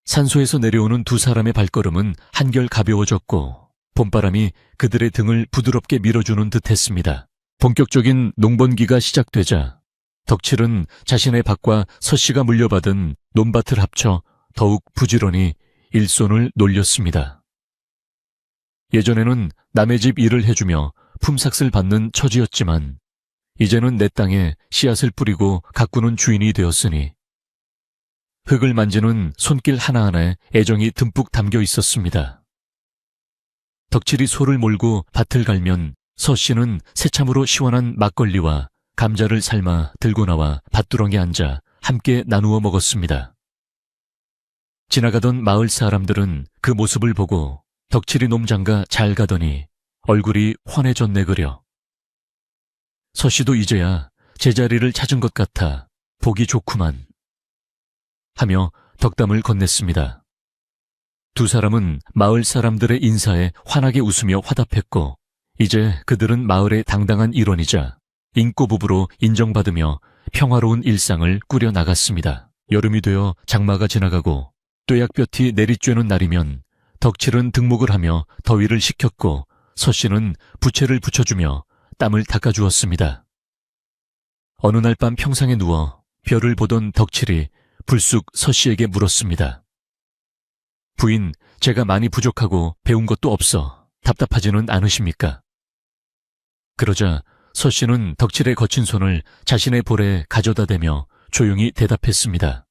산소에서 내려오는 두 사람의 발걸음은 한결 가벼워졌고 봄바람이 그들의 등을 부드럽게 밀어주는 듯 했습니다. 본격적인 농번기가 시작되자 덕칠은 자신의 밭과 서씨가 물려받은 논밭을 합쳐 더욱 부지런히 일손을 놀렸습니다. 예전에는 남의 집 일을 해주며 품삯을 받는 처지였지만 이제는 내 땅에 씨앗을 뿌리고 가꾸는 주인이 되었으니 흙을 만지는 손길 하나하나에 애정이 듬뿍 담겨 있었습니다. 덕칠이 소를 몰고 밭을 갈면 서씨는 새참으로 시원한 막걸리와 감자를 삶아 들고 나와 밭두렁에 앉아 함께 나누어 먹었습니다. 지나가던 마을 사람들은 그 모습을 보고 덕칠이 놈장가 잘 가더니 얼굴이 환해졌네 그려. 서씨도 이제야 제자리를 찾은 것 같아 보기 좋구만 하며 덕담을 건넸습니다. 두 사람은 마을 사람들의 인사에 환하게 웃으며 화답했고 이제 그들은 마을의 당당한 일원이자 인꼬부부로 인정받으며 평화로운 일상을 꾸려나갔습니다. 여름이 되어 장마가 지나가고 뙤약볕이 내리쬐는 날이면 덕칠은 등목을 하며 더위를 식혔고 서씨는 부채를 붙여주며 땀을 닦아주었습니다. 어느 날 밤 평상에 누워 별을 보던 덕칠이 불쑥 서씨에게 물었습니다. 부인, 제가 많이 부족하고 배운 것도 없어 답답하지는 않으십니까? 그러자 서씨는 덕칠의 거친 손을 자신의 볼에 가져다 대며 조용히 대답했습니다.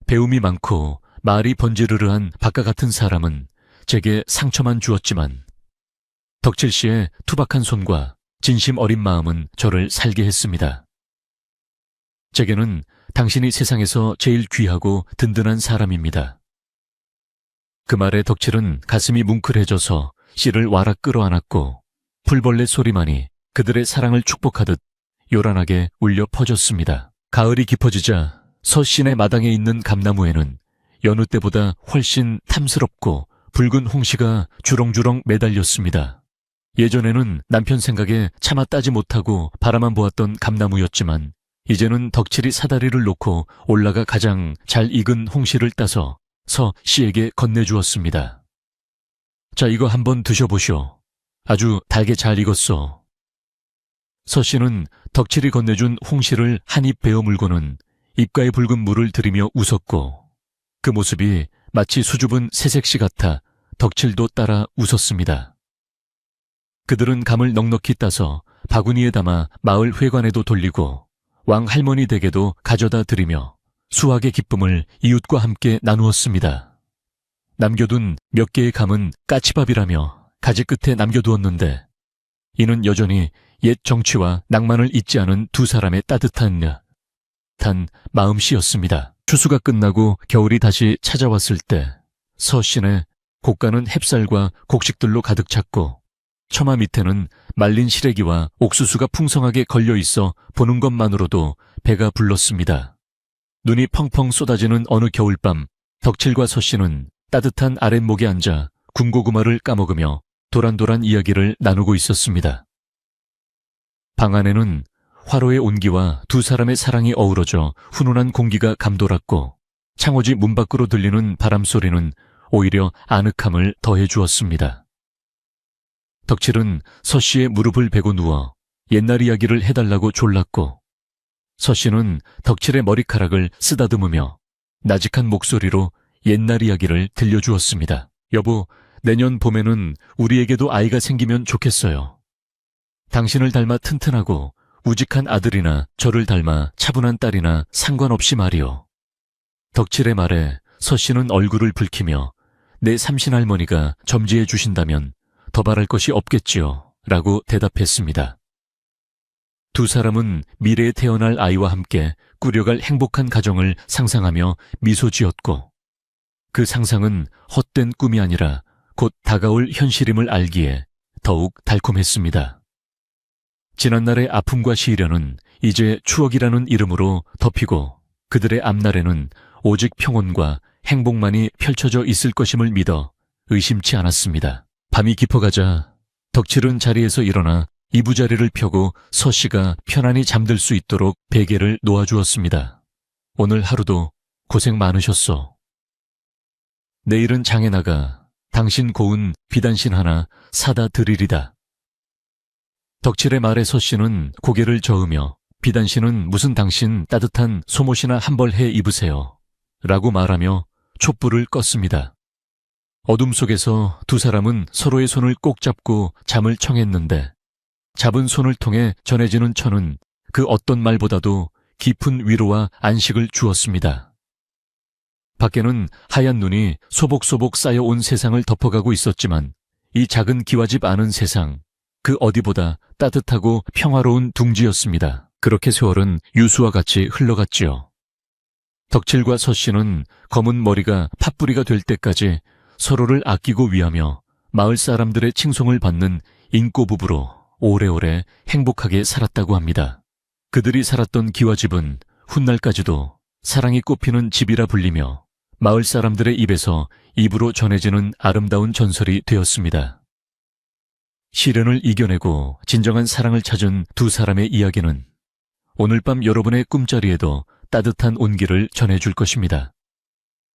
배움이 많고 말이 번지르르한 박과 같은 사람은 제게 상처만 주었지만 덕칠 씨의 투박한 손과 진심 어린 마음은 저를 살게 했습니다. 제게는 당신이 세상에서 제일 귀하고 든든한 사람입니다. 그 말에 덕칠은 가슴이 뭉클해져서 씨를 와락 끌어안았고 풀벌레 소리만이 그들의 사랑을 축복하듯 요란하게 울려 퍼졌습니다. 가을이 깊어지자 서씨네 마당에 있는 감나무에는 여느 때보다 훨씬 탐스럽고 붉은 홍시가 주렁주렁 매달렸습니다. 예전에는 남편 생각에 차마 따지 못하고 바라만 보았던 감나무였지만 이제는 덕칠이 사다리를 놓고 올라가 가장 잘 익은 홍시를 따서 서 씨에게 건네주었습니다. 자, 이거 한번 드셔보시오. 아주 달게 잘 익었소. 서 씨는 덕칠이 건네준 홍시를 한 입 베어 물고는 입가에 붉은 물을 들이며 웃었고 그 모습이 마치 수줍은 새색시 같아 덕칠도 따라 웃었습니다. 그들은 감을 넉넉히 따서 바구니에 담아 마을 회관에도 돌리고 왕 할머니 댁에도 가져다 드리며 수확의 기쁨을 이웃과 함께 나누었습니다. 남겨둔 몇 개의 감은 까치밥이라며 가지 끝에 남겨두었는데 이는 여전히 옛 정취와 낭만을 잊지 않은 두 사람의 따뜻한 마음씨였습니다. 추수가 끝나고 겨울이 다시 찾아왔을 때 서씨네 곶가는 햅쌀과 곡식들로 가득 찼고 처마 밑에는 말린 시래기와 옥수수가 풍성하게 걸려있어 보는 것만으로도 배가 불렀습니다. 눈이 펑펑 쏟아지는 어느 겨울밤 덕칠과 서씨는 따뜻한 아랫목에 앉아 군고구마를 까먹으며 도란도란 이야기를 나누고 있었습니다. 방 안에는 화로의 온기와 두 사람의 사랑이 어우러져 훈훈한 공기가 감돌았고 창호지 문 밖으로 들리는 바람소리는 오히려 아늑함을 더해 주었습니다. 덕칠은 서씨의 무릎을 베고 누워 옛날 이야기를 해달라고 졸랐고 서씨는 덕칠의 머리카락을 쓰다듬으며 나직한 목소리로 옛날 이야기를 들려주었습니다. 여보, 내년 봄에는 우리에게도 아이가 생기면 좋겠어요. 당신을 닮아 튼튼하고 우직한 아들이나 저를 닮아 차분한 딸이나 상관없이 말이요. 덕칠의 말에 서씨는 얼굴을 붉히며 내 삼신할머니가 점지해 주신다면 더 바랄 것이 없겠지요. 라고 대답했습니다. 두 사람은 미래에 태어날 아이와 함께 꾸려갈 행복한 가정을 상상하며 미소 지었고 그 상상은 헛된 꿈이 아니라 곧 다가올 현실임을 알기에 더욱 달콤했습니다. 지난날의 아픔과 시련은 이제 추억이라는 이름으로 덮이고 그들의 앞날에는 오직 평온과 행복만이 펼쳐져 있을 것임을 믿어 의심치 않았습니다. 밤이 깊어가자 덕칠은 자리에서 일어나 이부자리를 펴고 서씨가 편안히 잠들 수 있도록 베개를 놓아주었습니다. 오늘 하루도 고생 많으셨소. 내일은 장에 나가 당신 고운 비단신 하나 사다 드리리다. 덕칠의 말에 서씨는 고개를 저으며 비단신은 무슨 당신 따뜻한 소못이나 한 벌 해 입으세요. 라고 말하며 촛불을 껐습니다. 어둠 속에서 두 사람은 서로의 손을 꼭 잡고 잠을 청했는데 잡은 손을 통해 전해지는 천은 그 어떤 말보다도 깊은 위로와 안식을 주었습니다. 밖에는 하얀 눈이 소복소복 쌓여온 세상을 덮어가고 있었지만 이 작은 기와집 아는 세상, 그 어디보다 따뜻하고 평화로운 둥지였습니다. 그렇게 세월은 유수와 같이 흘러갔지요. 덕칠과 서씨는 검은 머리가 팥뿌리가 될 때까지 서로를 아끼고 위하며 마을 사람들의 칭송을 받는 인꼬부부로 오래오래 행복하게 살았다고 합니다. 그들이 살았던 기와집은 훗날까지도 사랑이 꽃피는 집이라 불리며 마을 사람들의 입에서 입으로 전해지는 아름다운 전설이 되었습니다. 시련을 이겨내고 진정한 사랑을 찾은 두 사람의 이야기는 오늘 밤 여러분의 꿈자리에도 따뜻한 온기를 전해줄 것입니다.